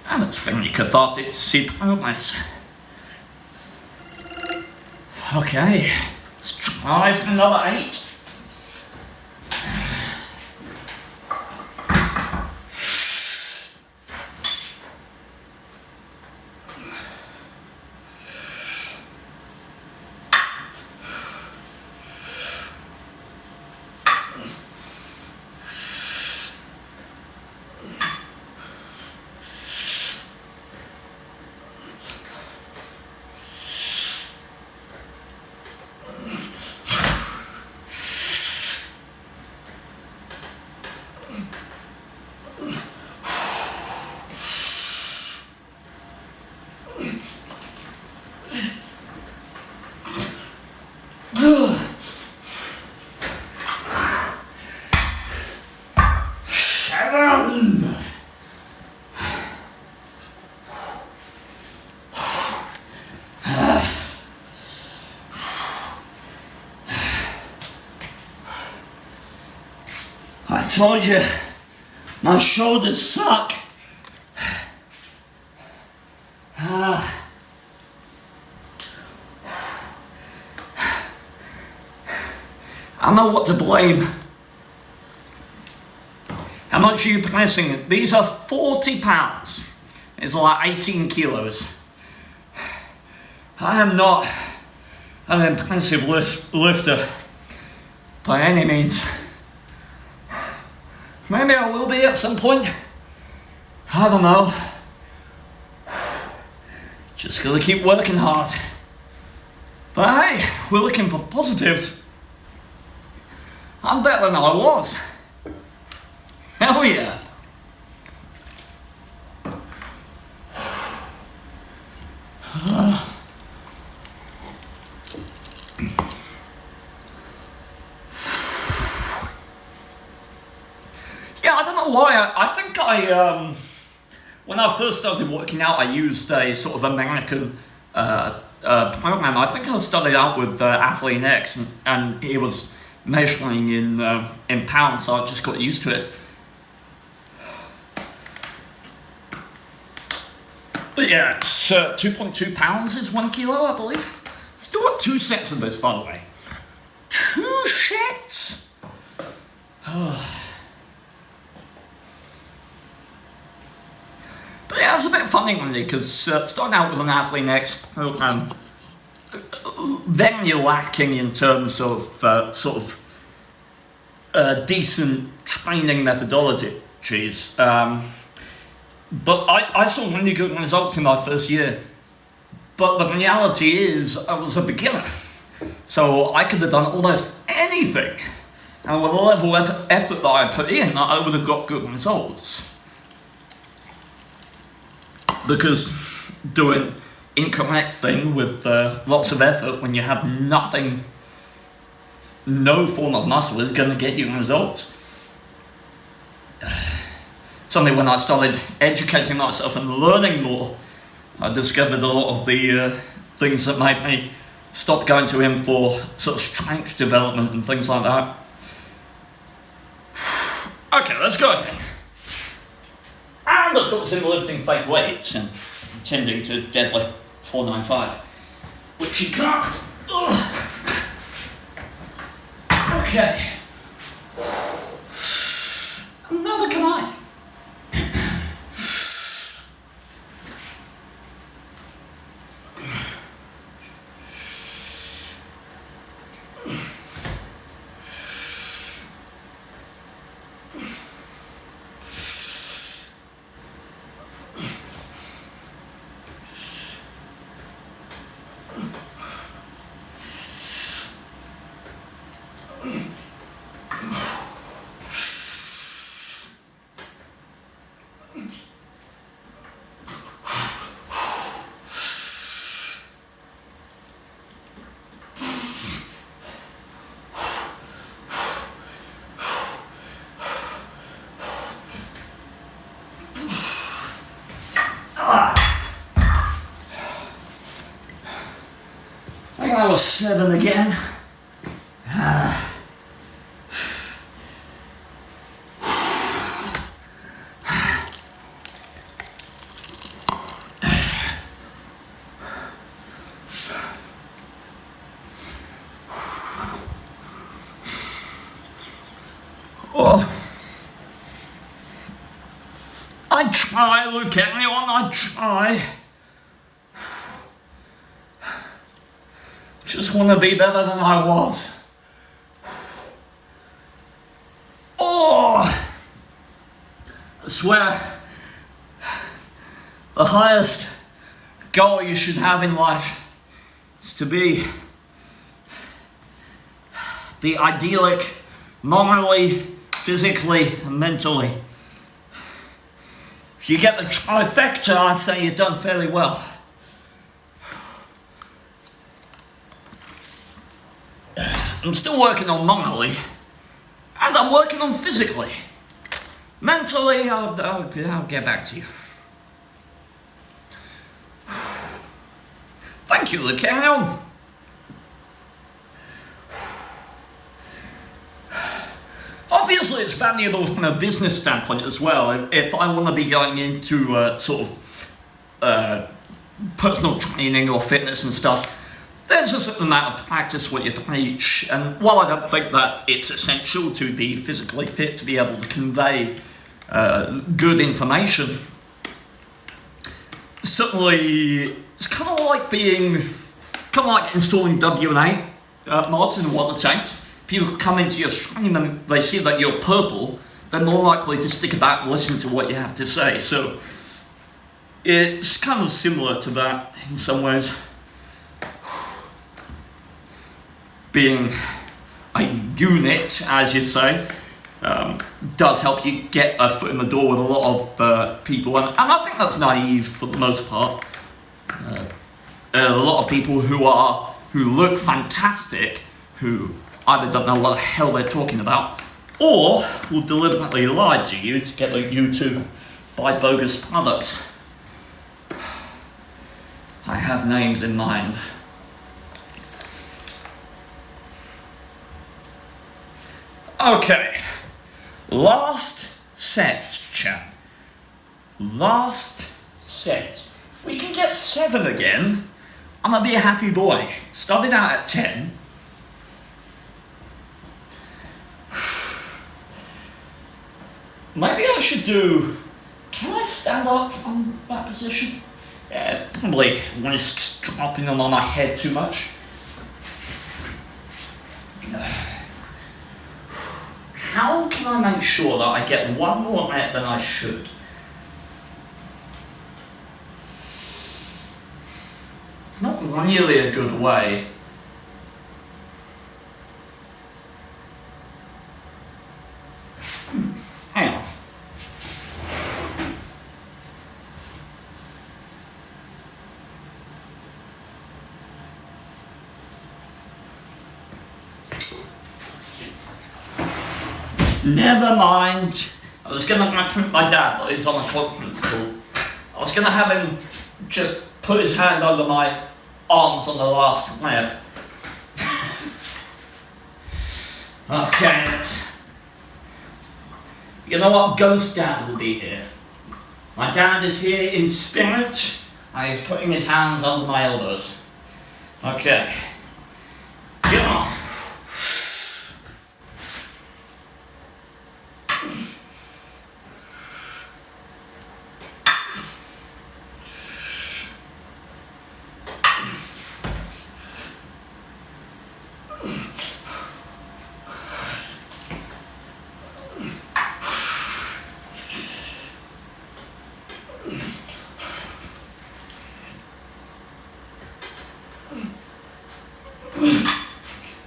And it's very cathartic to see progress. Okay, let's try for another 8. I told you, my shoulders suck. I know what to blame. How much are you pressing? These are 40 pounds. It's like 18 kilos. I am not an impressive lifter by any means. Maybe I will be at some point. I don't know. Just gotta keep working hard. But hey, we're looking for positives. I'm better than I was. Hell yeah. Yeah, I don't know why. I think when I first started working out, I used a sort of American program. I think I started out with Athlete X, and he was measuring in pounds, so I just got used to it. But yeah, it's 2.2 pounds is 1 kilo, I believe. Let's do 2 sets of this, by the way. 2 sets? But yeah, it's a bit funny really, because starting out with an Athlete Next program, then you're lacking in terms of decent training methodologies. But I saw really good results in my first year. But the reality is, I was a beginner. So I could have done almost anything. And with the level of effort that I put in, I would have got good results. Because doing incorrect thing with lots of effort when you have nothing, no form of muscle is going to get you results. Suddenly when I started educating myself and learning more, I discovered a lot of the things that made me stop going to him for sort of strength development and things like that. Okay, let's go again. And of course in lifting fake weights and intending to deadlift 495, which you can't. Ugh. Okay. Neither can I. I was 7 again. Oh. I try, look at me on, I try. Just want to be better than I was. Oh! I swear, the highest goal you should have in life is to be the idyllic, morally, physically, and mentally. If you get the trifecta, I say you've done fairly well. I'm still working on morally, and I'm working on physically. Mentally, I'll get back to you. Thank you, Lucanio. Obviously, it's valuable from a business standpoint as well. If I want to be going into personal training or fitness and stuff, there's a certain amount of practice what you preach, and while I don't think that it's essential to be physically fit to be able to convey good information, certainly it's kind of like installing WNA mods in water tanks. People come into your stream and they see that you're purple, they're more likely to stick about and listen to what you have to say. So it's kind of similar to that in some ways. Being a unit, as you say, does help you get a foot in the door with a lot of people, and I think that's naive for the most part. A lot of people who look fantastic, who either don't know what the hell they're talking about, or will deliberately lie to you to get you to buy bogus products. I have names in mind. Okay, last set, chat. Last set. If we can get 7 again, I'm gonna be a happy boy. Starting out at 10. Maybe I should do Can I stand up from that position? Yeah, probably risks dropping them on my head too much. How can I make sure that I get one more rep than I should? It's not really a good way. Hang on. Never mind. I was gonna recruit my dad, but he's on a conference call. I was gonna have him just put his hand under my arms on the last rep. Okay, you know what? Ghost Dad will be here. My dad is here in spirit, and he's putting his hands under my elbows. Okay. Yeah.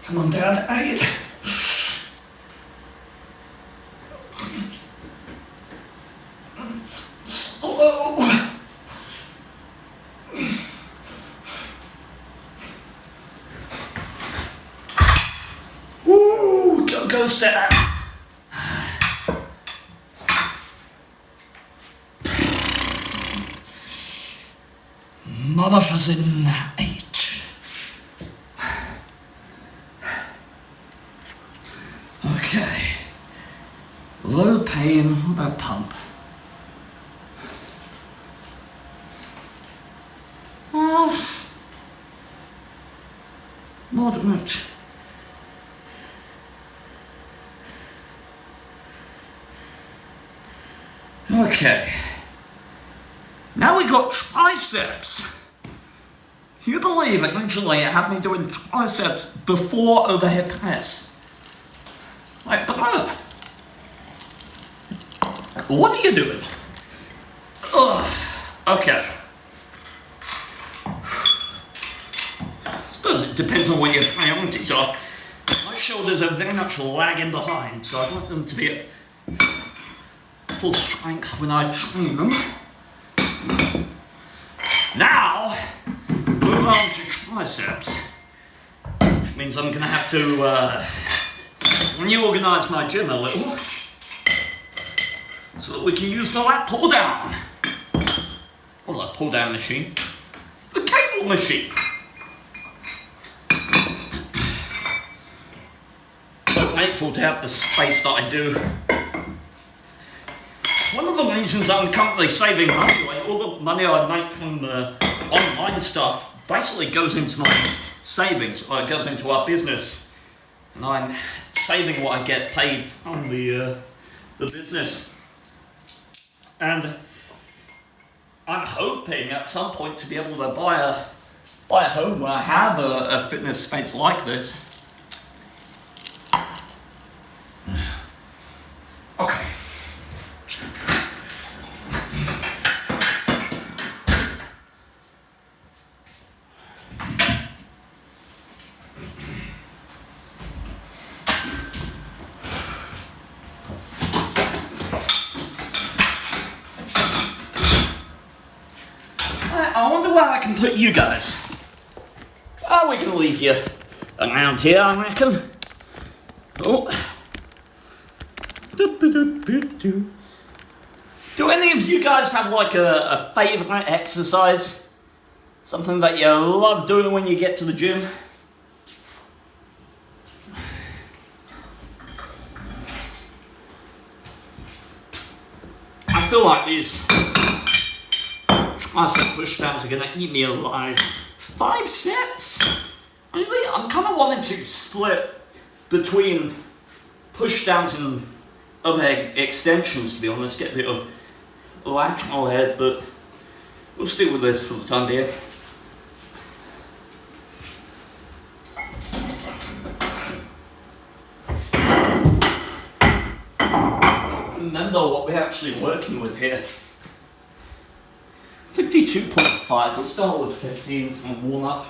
Come on, Dad, egg it. Slow. Woo, go, Dad. Motherfuckers in 8. Okay. Low pain, what about pump? Moderate. Okay. Now we got triceps. You believe eventually it had me doing triceps before overhead press? Like, bro, what are you doing? Ugh. Okay. I suppose it depends on what your priorities are. My shoulders are very much lagging behind, so I'd like them to be at full strength when I train them. Now, move on to triceps, which means I'm gonna have to reorganise my gym a little so that we can use the lat pull down. What's that pull down machine? The cable machine. So grateful to have the space that I do. One of the reasons I'm currently saving money, like all the money I make from the online stuff basically goes into my savings, or it goes into our business, and I'm saving what I get paid from the business. And I'm hoping at some point to be able to buy a home where I have a fitness space like this. Okay. I wonder where I can put you guys. Oh, we can leave you around here, I reckon. Oh. Do any of you guys have like a favourite exercise? Something that you love doing when you get to the gym? I feel like these tricep pushdowns are gonna eat me alive. 5 sets? Really? I'm kind of wanting to split between pushdowns and overhead extensions, to be honest. Get a bit of lateral head, but we'll stick with this for the time being. Remember what we're actually working with here. 52.5, let's start with 15 from warm up.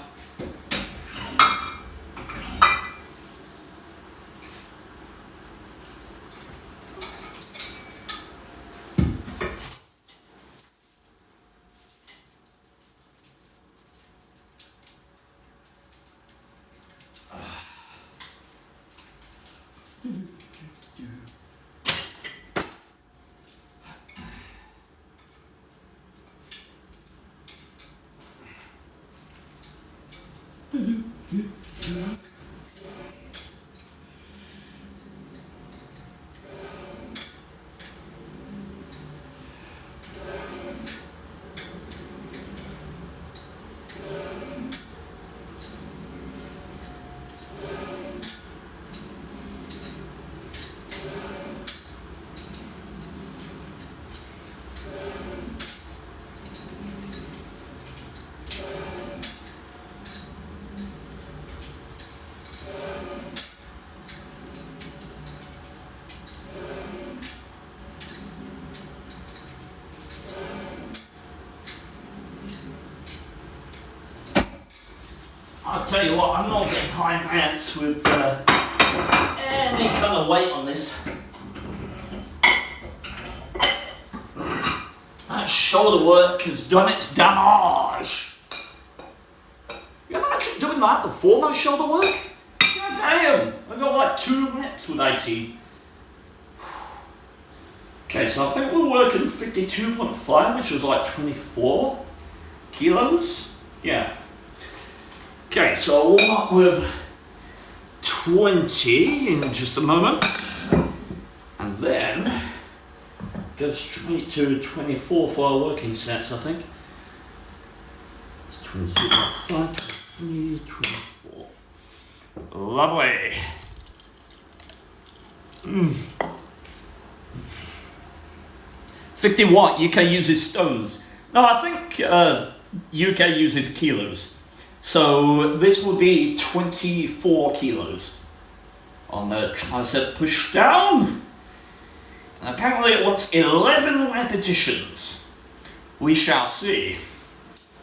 I'll tell you what, I'm not getting high hands with any kind of weight on this. That shoulder work has done its damage. You imagine doing that before my shoulder work? God damn, I got like 2 reps with 18. Okay, so I think we're working 52.5, which is like 24 kilos. Yeah. Okay, so I'll warm up with 20 in just a moment, and then go straight to 24 for our working sets, I think. It's 22.5, 20, 24. Lovely. 50 what? UK uses stones. No, I think UK uses kilos. So this would be 24 kilos on the tricep pushdown. And apparently it wants 11 repetitions. We shall see.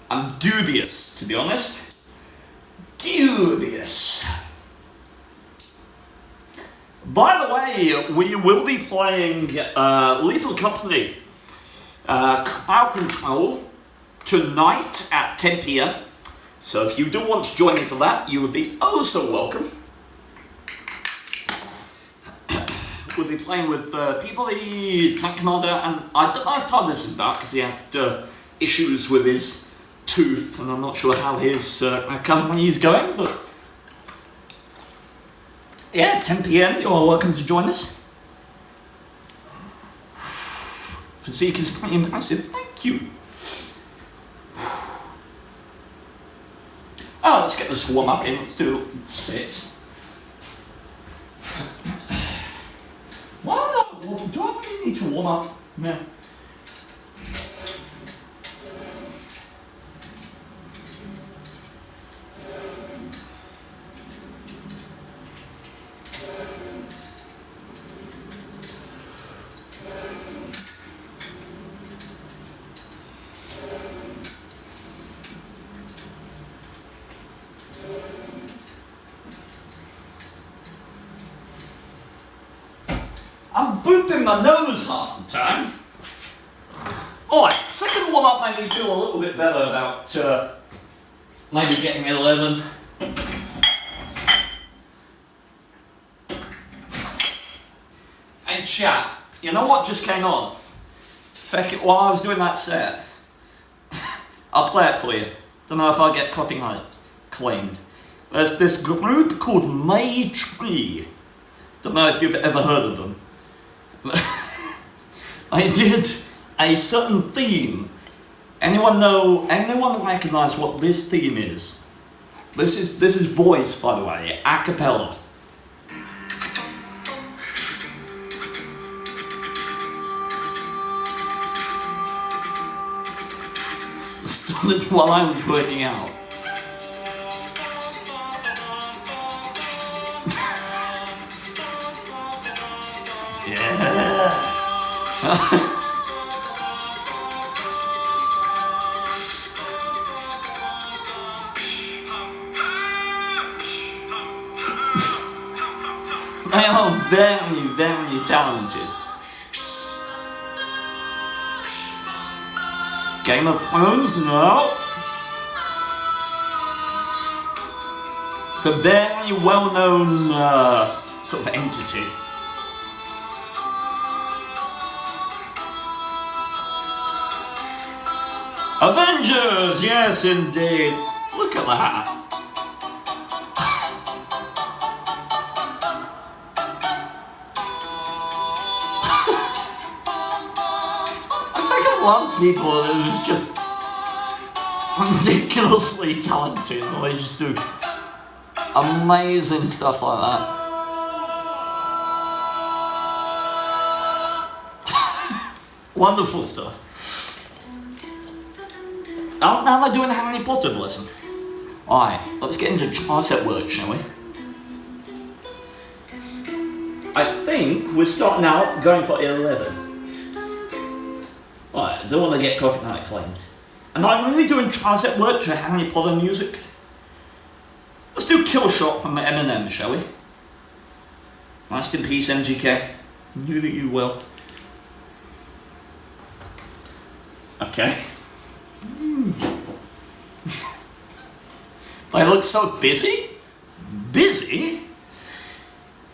I'm dubious, to be honest. Dubious. By the way, we will be playing Lethal Company Crowd Control tonight at 10 p.m. So if you do want to join me for that, you would be oh so welcome. We'll be playing with Peabody, Tank Commander, and I don't know how this is about because he had issues with his tooth, and I'm not sure how his recovery is going, but yeah, 10 p.m, you're welcome to join us. Physique is pretty impressive, thank you. Oh, let's get this warm up in. Let's do 6. Why not? Do I really need to warm up? Yeah. I'm booping my nose half the time. Alright, second warm up made me feel a little bit better about maybe getting 11. Hey chat, you know what just came on? Feck it, while I was doing that set. I'll play it for you. Don't know if I'll get copyright claimed. There's this group called May Tree. Don't know if you've ever heard of them. I did a certain theme. Anyone recognize what this theme is? This is voice, by the way, a cappella. while I was working out. Yeah. They are very, very talented. Game of Thrones? No. It's a very well-known sort of entity. Avengers! Yes, indeed. Look at that. A lot of people who's just ridiculously talented, they just do amazing stuff like that. Wonderful stuff. Oh, now they're doing Harry Potter, bless them. Alright, let's get into tricep work, shall we? I think we're starting out going for 11. Right, I don't want to get copyright claimed. And I'm really doing tricep work to Harry Potter music. Let's do Kill Shot from Eminem, shall we? Rest in peace, MGK. Knew that you will. Okay. I look so busy? Busy?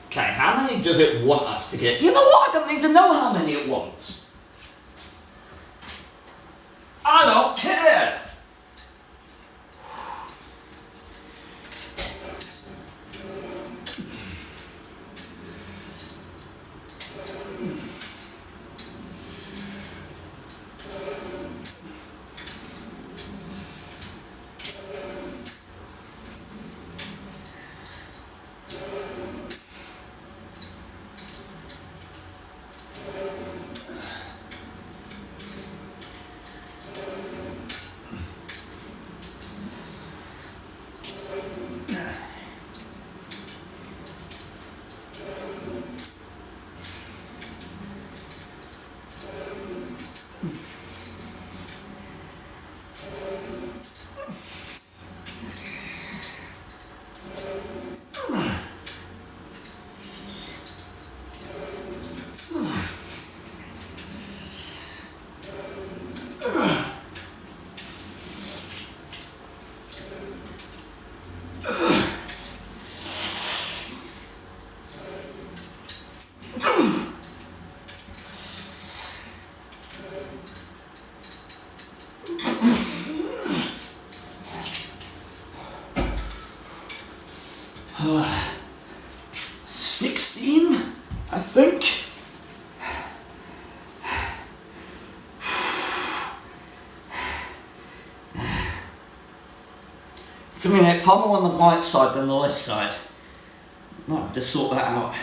Okay, how many does it want us to get? You know what? I don't need to know how many it wants. I don't care! I think. Feeling it far more on the right side than the left side. Might just sort that out.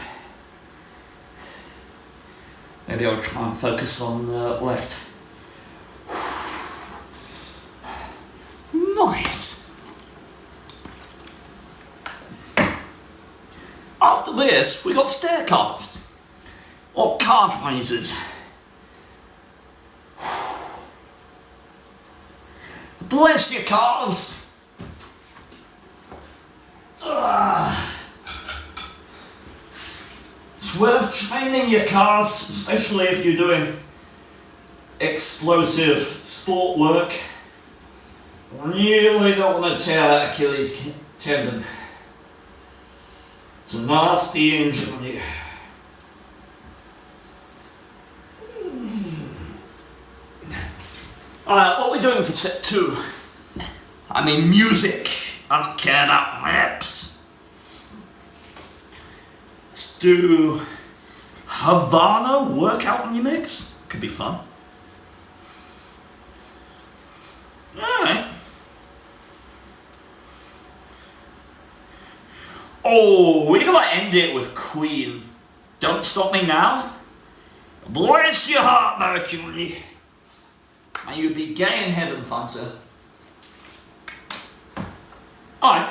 Maybe I'll try and focus on the left. Nice. After this, we got stair calves, or calf raises. Bless your calves. It's worth training your calves, especially if you're doing explosive sport work. Really don't want to tear that Achilles tendon. It's a nasty injury. Alright, what are we doing for set 2? I mean music. I don't care about reps. Let's do Havana workout remix. Could be fun. Alright. Oh, we're gonna end it with Queen. Don't Stop Me Now. Bless your heart, Mercury. May you be gay in heaven, Fancer. Alright.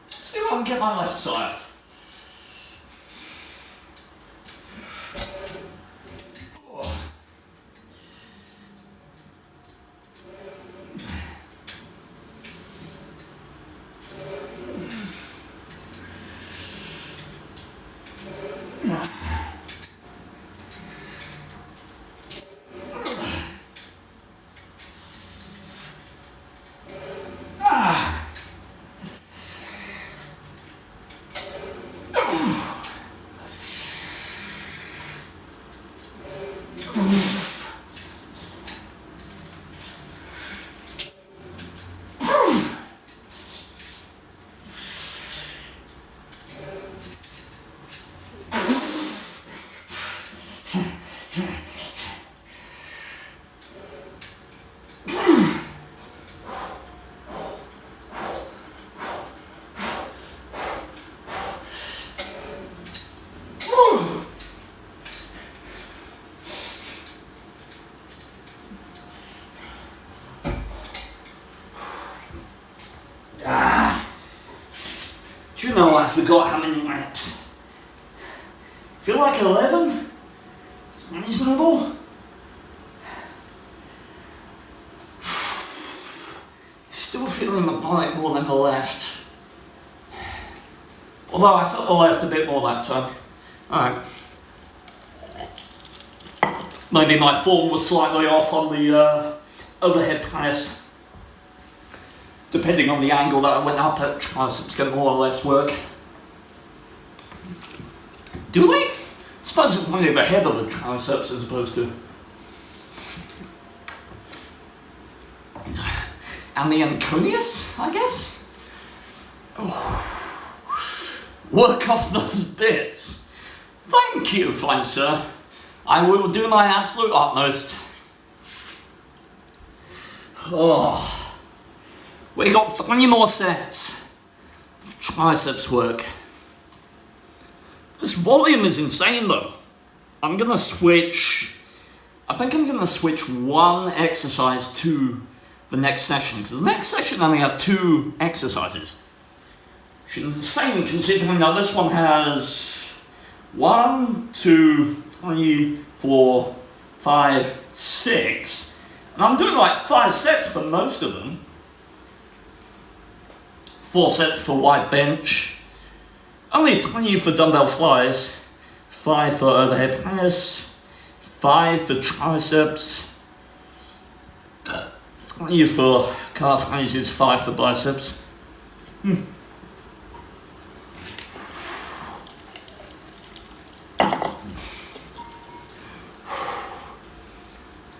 See if I can get my left side. Do you know I forgot how many reps? Feel like 11? It's reasonable. Still feeling the right more than the left. Although I felt the left a bit more that time. Alright. Maybe my form was slightly off on the overhead press. Depending on the angle that I went up at, triceps get more or less work. Do they? I suppose it's only the head of the triceps as opposed to... and the anconeus, I guess? Oh. Work off those bits. Thank you, fine sir. I will do my absolute utmost. Oh. We got 3 more sets of triceps work. This volume is insane though. I'm gonna switch, I think I'm gonna switch one exercise to the next session, because the next session only has 2 exercises. Which is insane considering now this one has 1, 2, 3, 4, 5, 6. And I'm doing like 5 sets for most of them. 4 sets for wide bench, only 3 for dumbbell flies, 5 for overhead press, 5 for triceps, 3 for calf raises, 5 for biceps.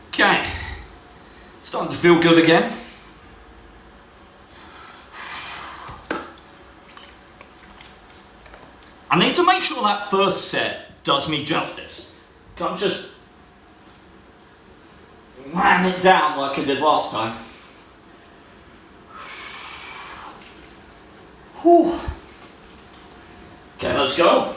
Okay, starting to feel good again. I need to make sure that first set does me justice. Can't just ram it down like I did last time. Whew. Okay, let's go.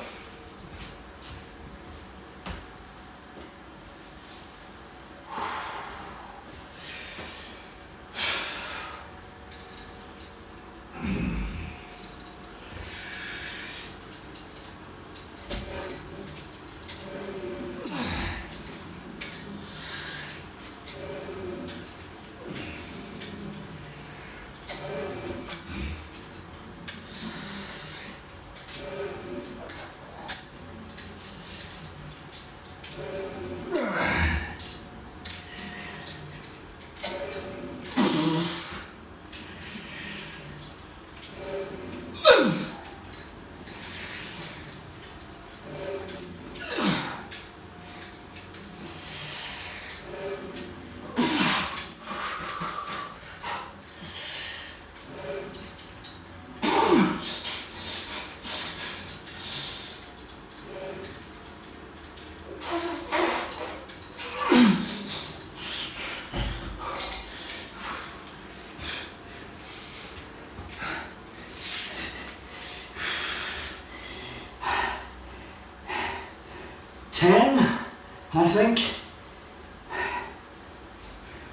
I think.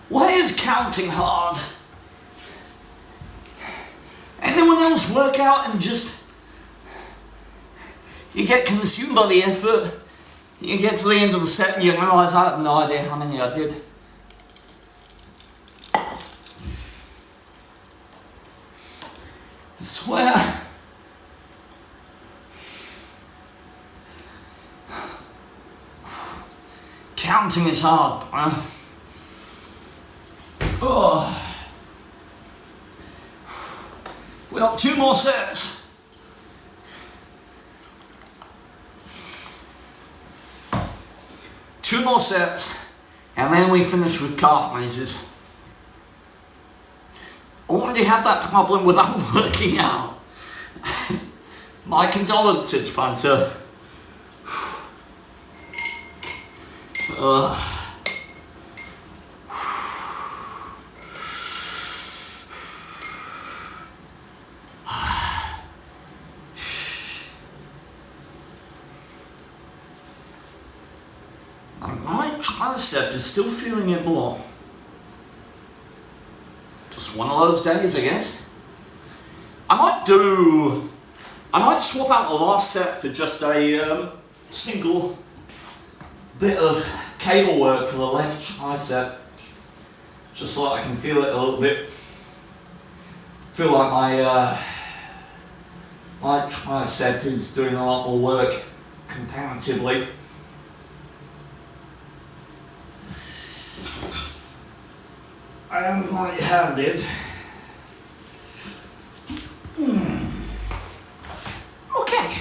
Why is is counting hard? Anyone else work out and just, you get consumed by the effort, you get to the end of the set and you realise I have no idea how many I did. I swear. Counting is hard, bro. Oh. We got 2 more sets. Two more sets, and then we finish with calf raises. Already had that problem without working out. My condolences, Fanta. My right tricep is still feeling it more. Just one of those days, I guess. I might swap out the last set for just a single bit of cable work for the left tricep, just so I can feel it a little bit. Feel like my right tricep is doing a lot more work comparatively. I am right-handed. Okay.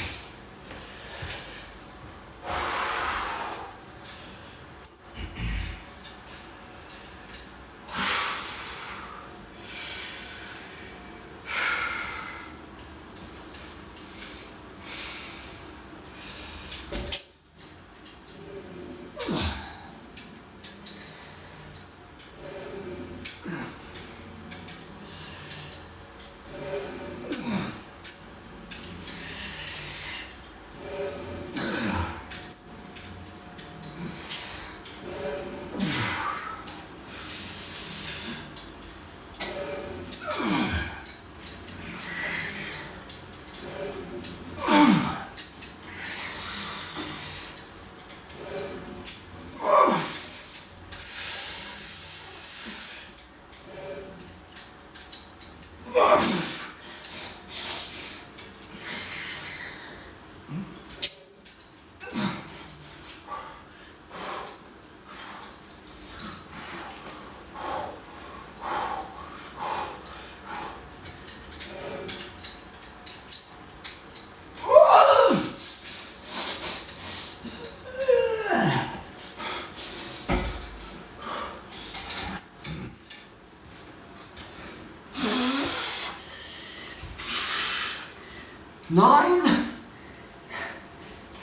Nine,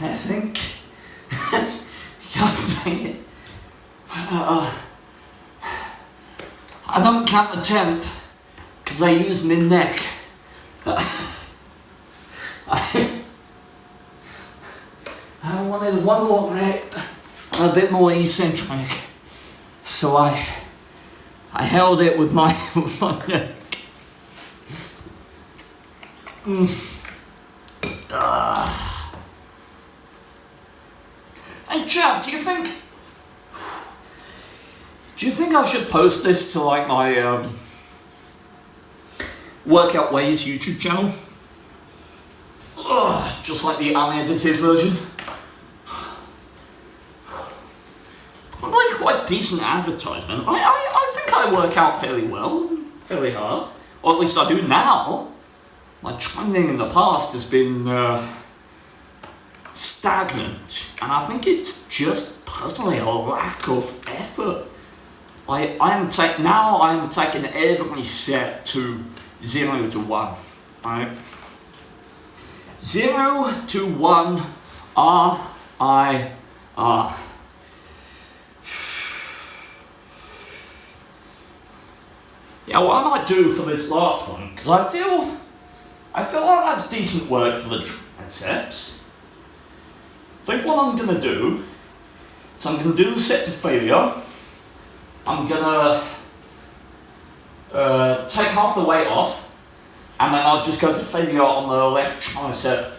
I think. God dang it. I don't count the 10th because I use my neck. I wanted one more neck and a bit more eccentric, so I held it with my neck. And chat, do you think I should post this to like my Workout Ways YouTube channel? Just like the unedited version. Probably quite decent advertisement. I think I work out fairly well, fairly hard, or at least I do now. My training in the past has been stagnant, and I think it's just personally a lack of effort. I am taking every set to 0 to 1. Right? 0 to 1 RiR. Yeah, what I might do for this last one, because I feel like that's decent work for the triceps. I think what I'm going to do is I'm going to do the set to failure. I'm going to take half the weight off, and then I'll just go to failure on the left tricep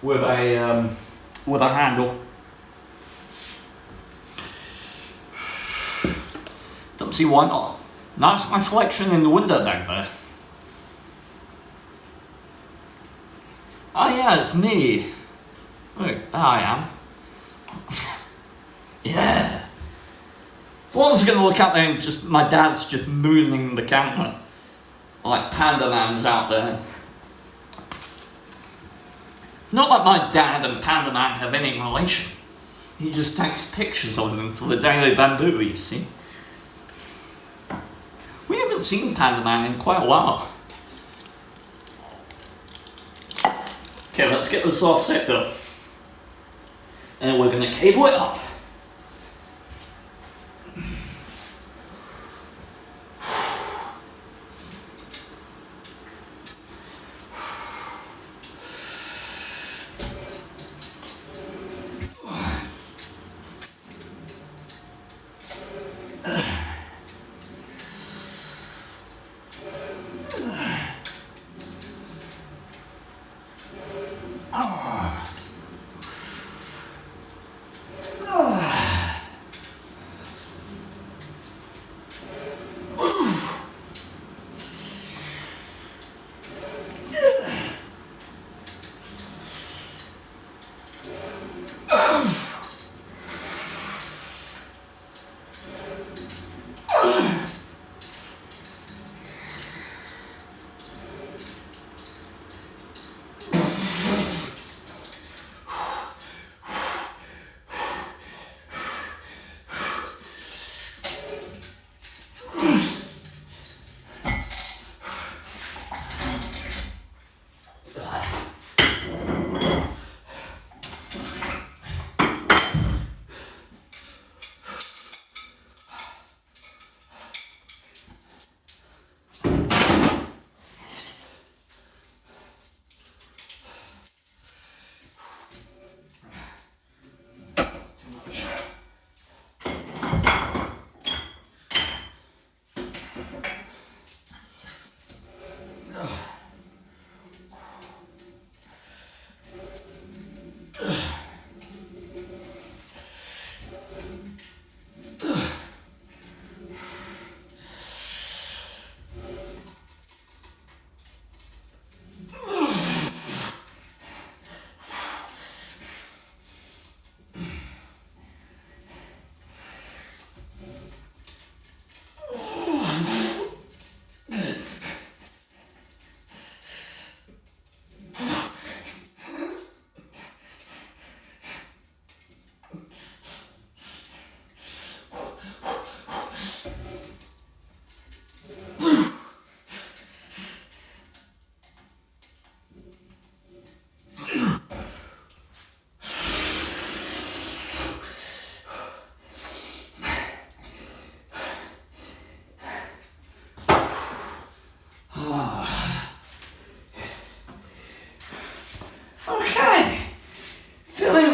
with a handle. Don't see why not. Nice reflection in the window back there. Oh yeah, it's me. Look, there I am. Yeah. As long as you're gonna look out there and just my dad's just mooning the camera. Like Panda Man's out there. Not that my dad and Panda Man have any relation. He just takes pictures of them for the Daily Bamboo, you see. We haven't seen Panda Man in quite a while. Okay, let's get this all set though. And we're gonna cable it up.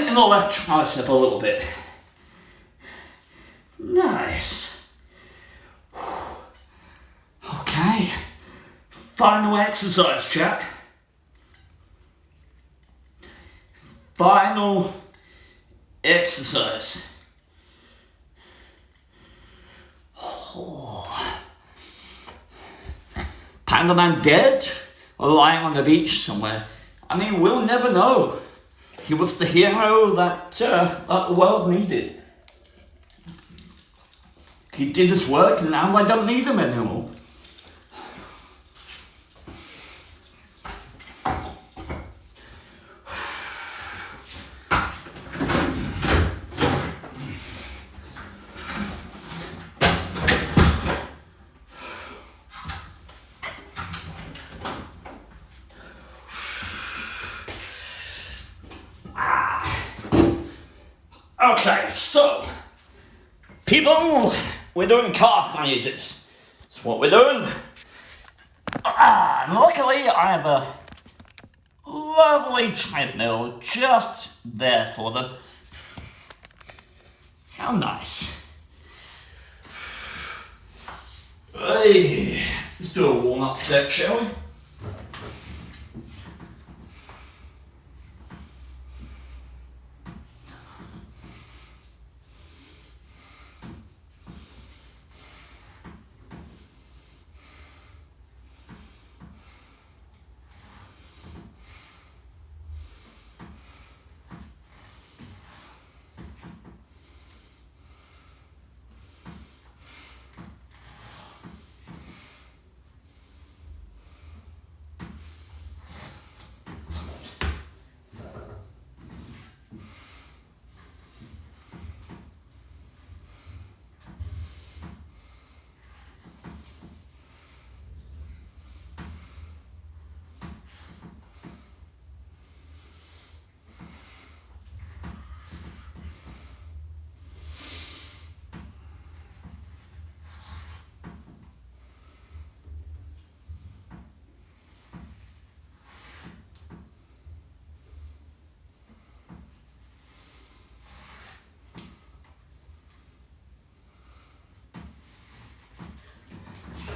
The left tricep a little bit. Nice. Okay. Final exercise, chat. Final exercise. Oh. Panda Man dead? Or lying on the beach somewhere? I mean, we'll never know. He was the hero that the world needed. He did his work and now I don't need him anymore. Okay, so, people, we're doing calf raises. That's what we're doing. And luckily, I have a lovely treadmill just there for them. How nice. Hey, let's do a warm-up set, shall we?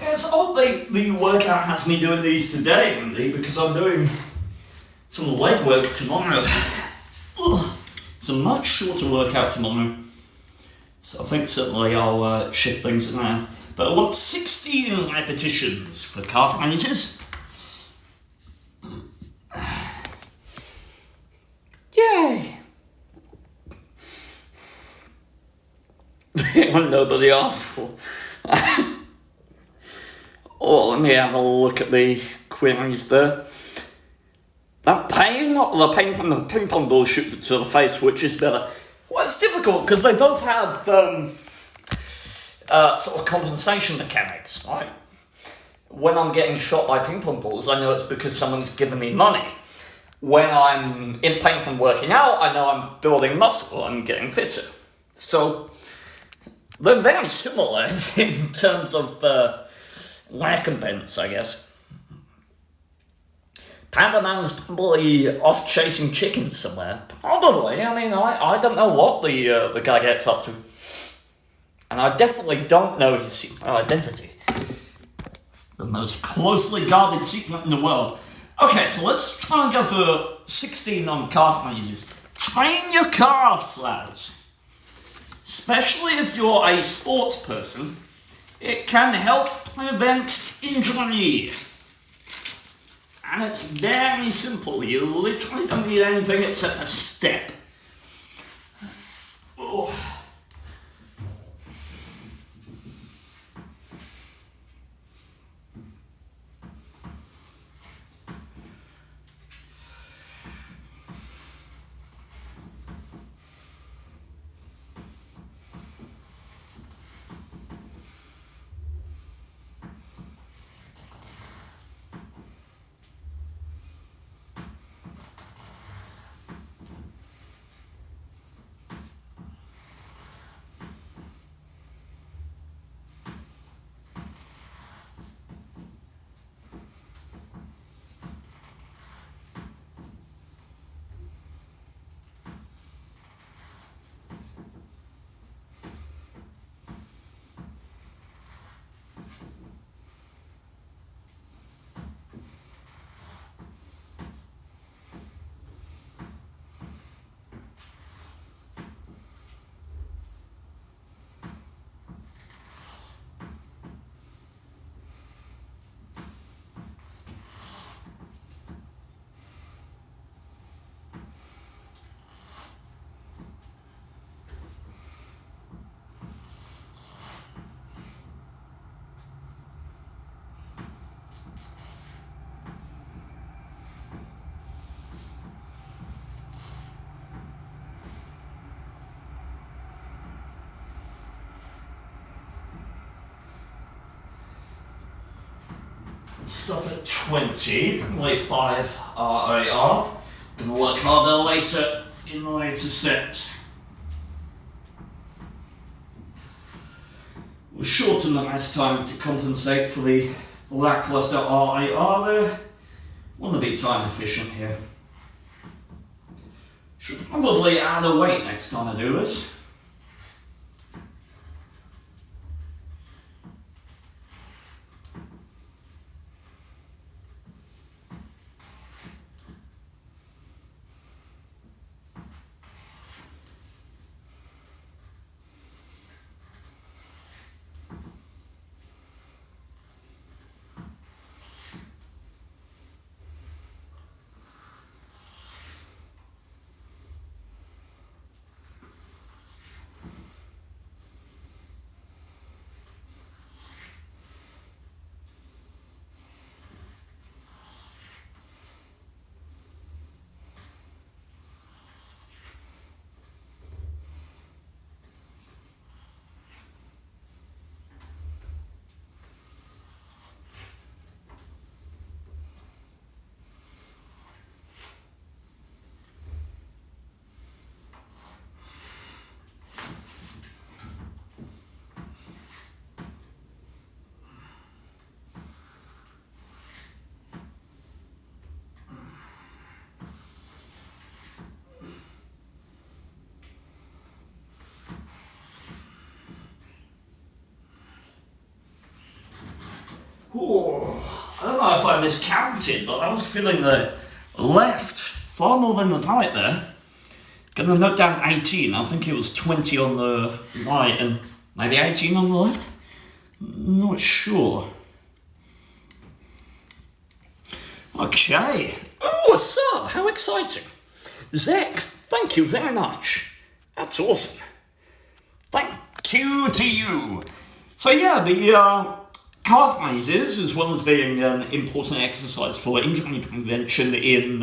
It's odd the workout has me doing these today, Andy, because I'm doing some leg work tomorrow. It's a much shorter workout tomorrow, so I think certainly I'll shift things around. But I want 16 repetitions for calf raises. Yay! What nobody asked for. Oh, let me have a look at the queries there. That pain, or the pain from the ping pong ball shoot to the face, which is better? Well, it's difficult because they both have sort of compensation mechanics, right? When I'm getting shot by ping pong balls, I know it's because someone's giving me money. When I'm in pain from working out, I know I'm building muscle and getting fitter. So they're very similar in terms of recompense, I guess. Panda Man's probably off chasing chickens somewhere. Probably. I mean, I don't know what the guy gets up to. And I definitely don't know his secret identity. It's the most closely guarded secret in the world. Okay, so let's try and go for 16 on calf raises. Train your calves, lads. Especially if you're a sports person. It can help prevent injury. And it's very simple. You literally don't need anything except a step. Oh. Stop at 20, probably 5 RiR. Gonna work harder later in the later sets. We'll shorten the rest time to compensate for the lackluster RiR there. Want to be time efficient here. Should probably add a weight next time I do this. I don't know if I miscounted, but I was feeling the left far more than the right there. Gonna note down 18. I think it was 20 on the right and maybe 18 on the left. Not sure. Okay. Oh, a sub! How exciting! Zek, thank you very much. That's awesome. Thank you to you. So yeah, the calf raises, as well as being an important exercise for injury prevention in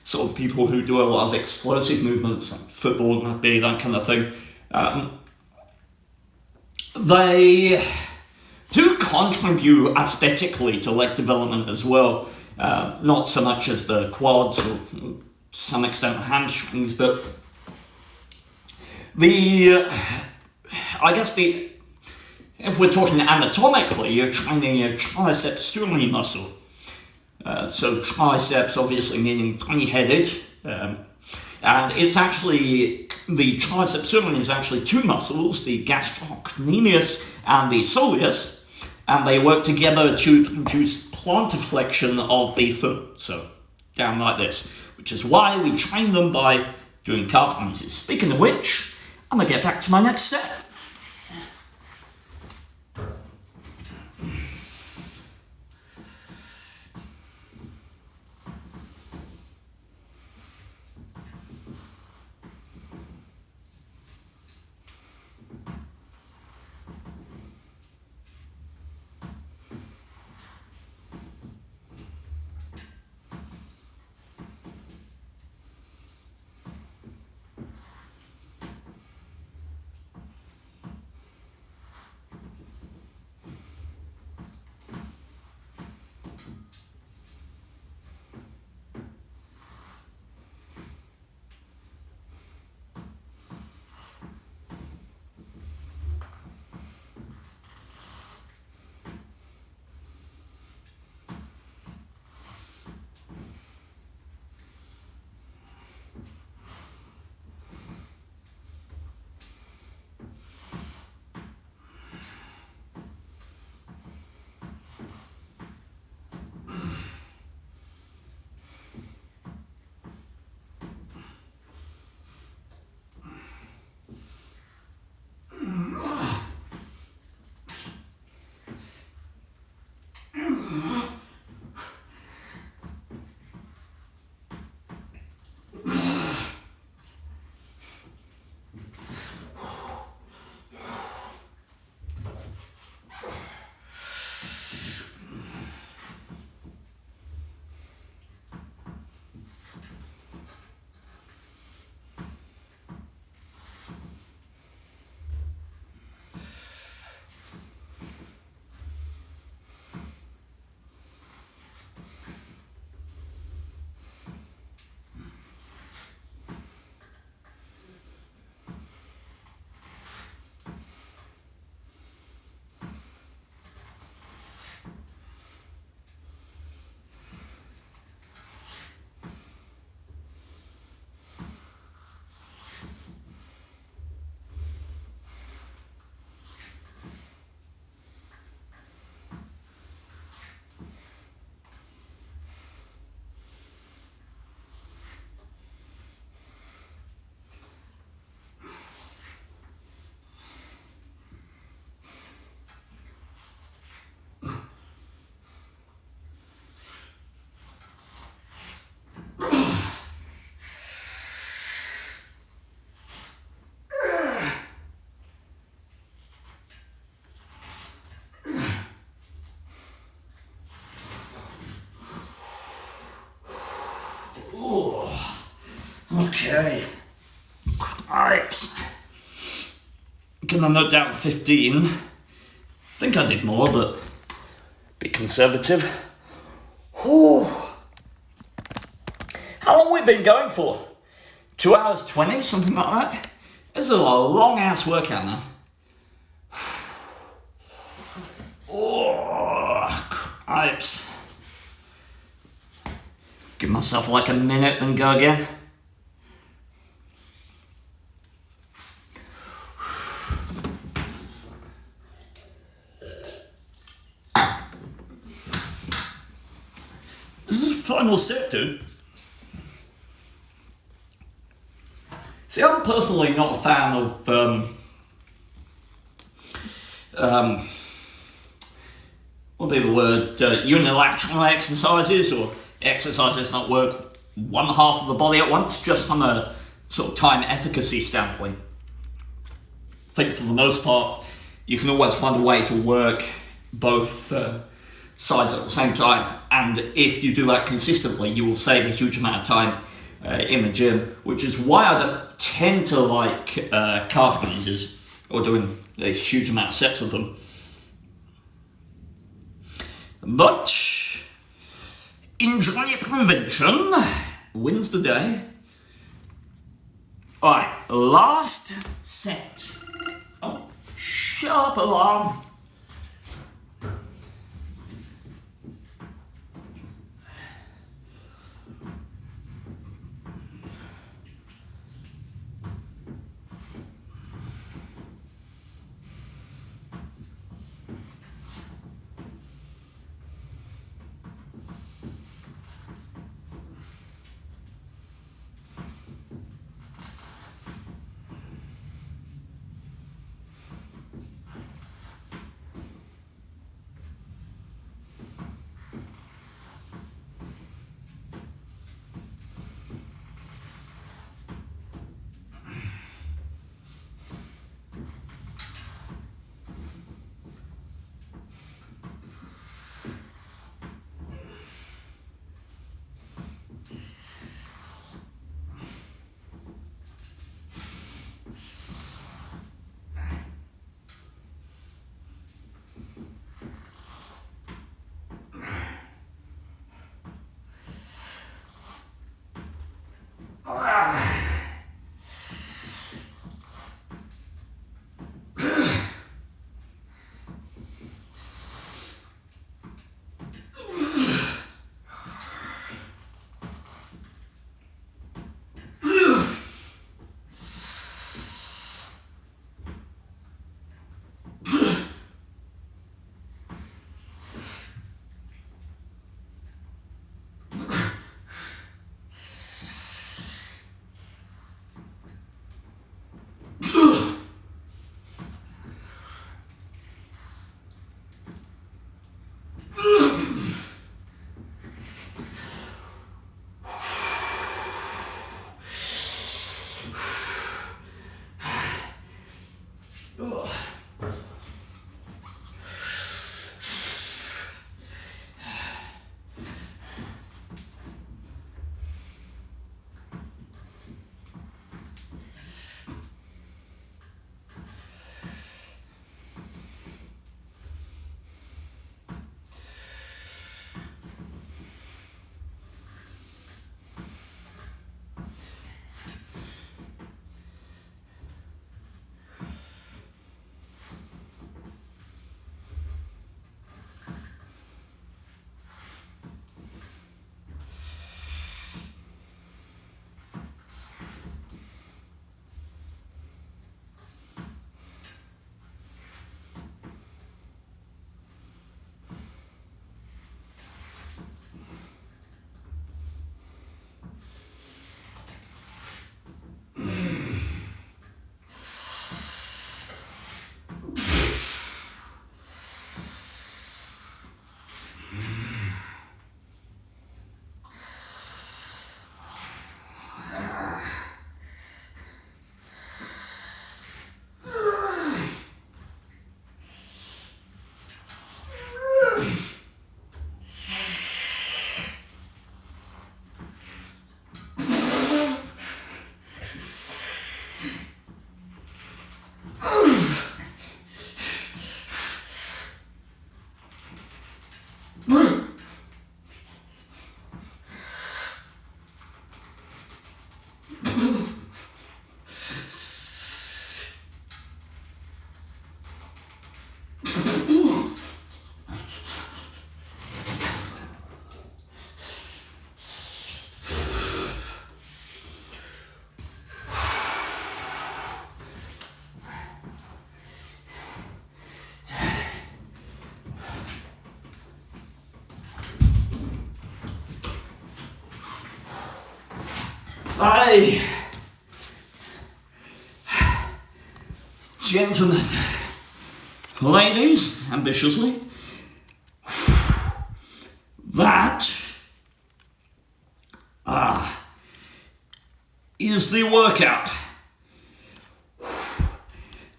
sort of people who do a lot of explosive movements, like football, rugby, that kind of thing, they do contribute aesthetically to leg development as well. Not so much as the quads or to some extent hamstrings, but if we're talking anatomically, you're training your tricep surae muscle. So triceps obviously meaning three-headed, and it's actually, the tricep surae is actually two muscles, the gastrocnemius and the soleus, and they work together to produce plantar flexion of the foot, so down like this, which is why we train them by doing calf raises. Speaking of which, I'm going to get back to my next set. Okay. Alright. Gonna note down 15. Think I did more, but be conservative. Whew. How long have we been going for? 2 hours 20, something like that? This is a long ass workout now. Oh, right. Give myself like a minute and go again. final set, dude. See, I'm personally not a fan of what would be the word, unilateral exercises, or exercises that work one half of the body at once, just from a sort of time efficacy standpoint. I think for the most part, you can always find a way to work both sides at the same time, and if you do that consistently, you will save a huge amount of time in the gym, which is why I don't tend to like calf raises or doing a huge amount of sets of them. But injury prevention wins the day. Alright, last set. Oh, sharp alarm. Okay, gentlemen, ladies, ambitiously, that is the workout.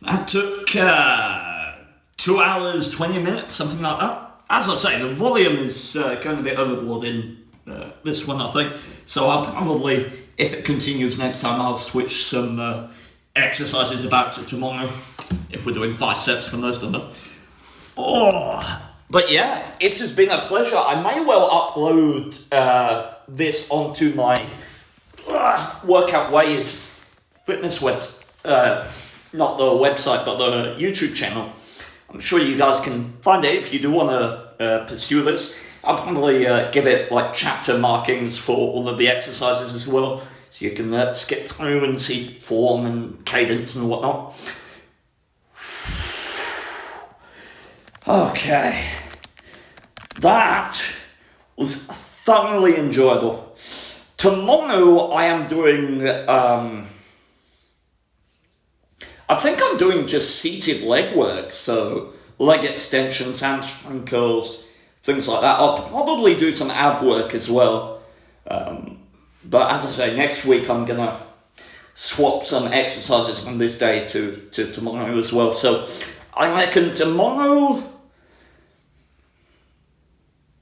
That took 2 hours, 20 minutes, something like that. As I say, the volume is going a bit overboard in this one, I think. So I'll probably, if it continues next time, I'll switch some exercises about to tomorrow, if we're doing 5 sets for most of them. But yeah, it has been a pleasure. I may well upload this onto my Workout Ways fitness not the website, but the YouTube channel. I'm sure you guys can find it if you do want to pursue this. I'll probably give it like chapter markings for all of the exercises as well, so you can skip through and see form and cadence and whatnot. Okay, that was thoroughly enjoyable. Tomorrow I am doing, I think I'm doing just seated leg work, so leg extensions, hamstring curls, things like that. I'll probably do some ab work as well. But as I say, next week I'm going to swap some exercises from this day to tomorrow as well. So I reckon tomorrow,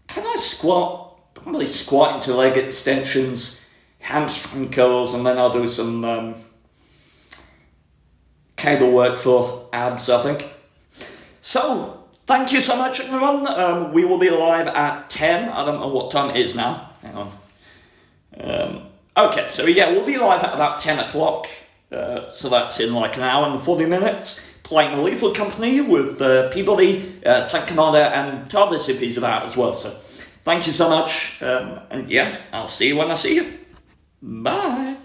can I squat? Probably squat into leg extensions, hamstring curls, and then I'll do some cable work for abs, I think. So, thank you so much, everyone. We will be live at 10. I don't know what time it is now. Hang on. Okay, so yeah, we'll be live at about 10 o'clock. So that's in like an hour and 40 minutes. Playing Lethal Company with Peabody, Tank Commander, and TARDIS if he's about as well. So, thank you so much. And yeah, I'll see you when I see you. Bye.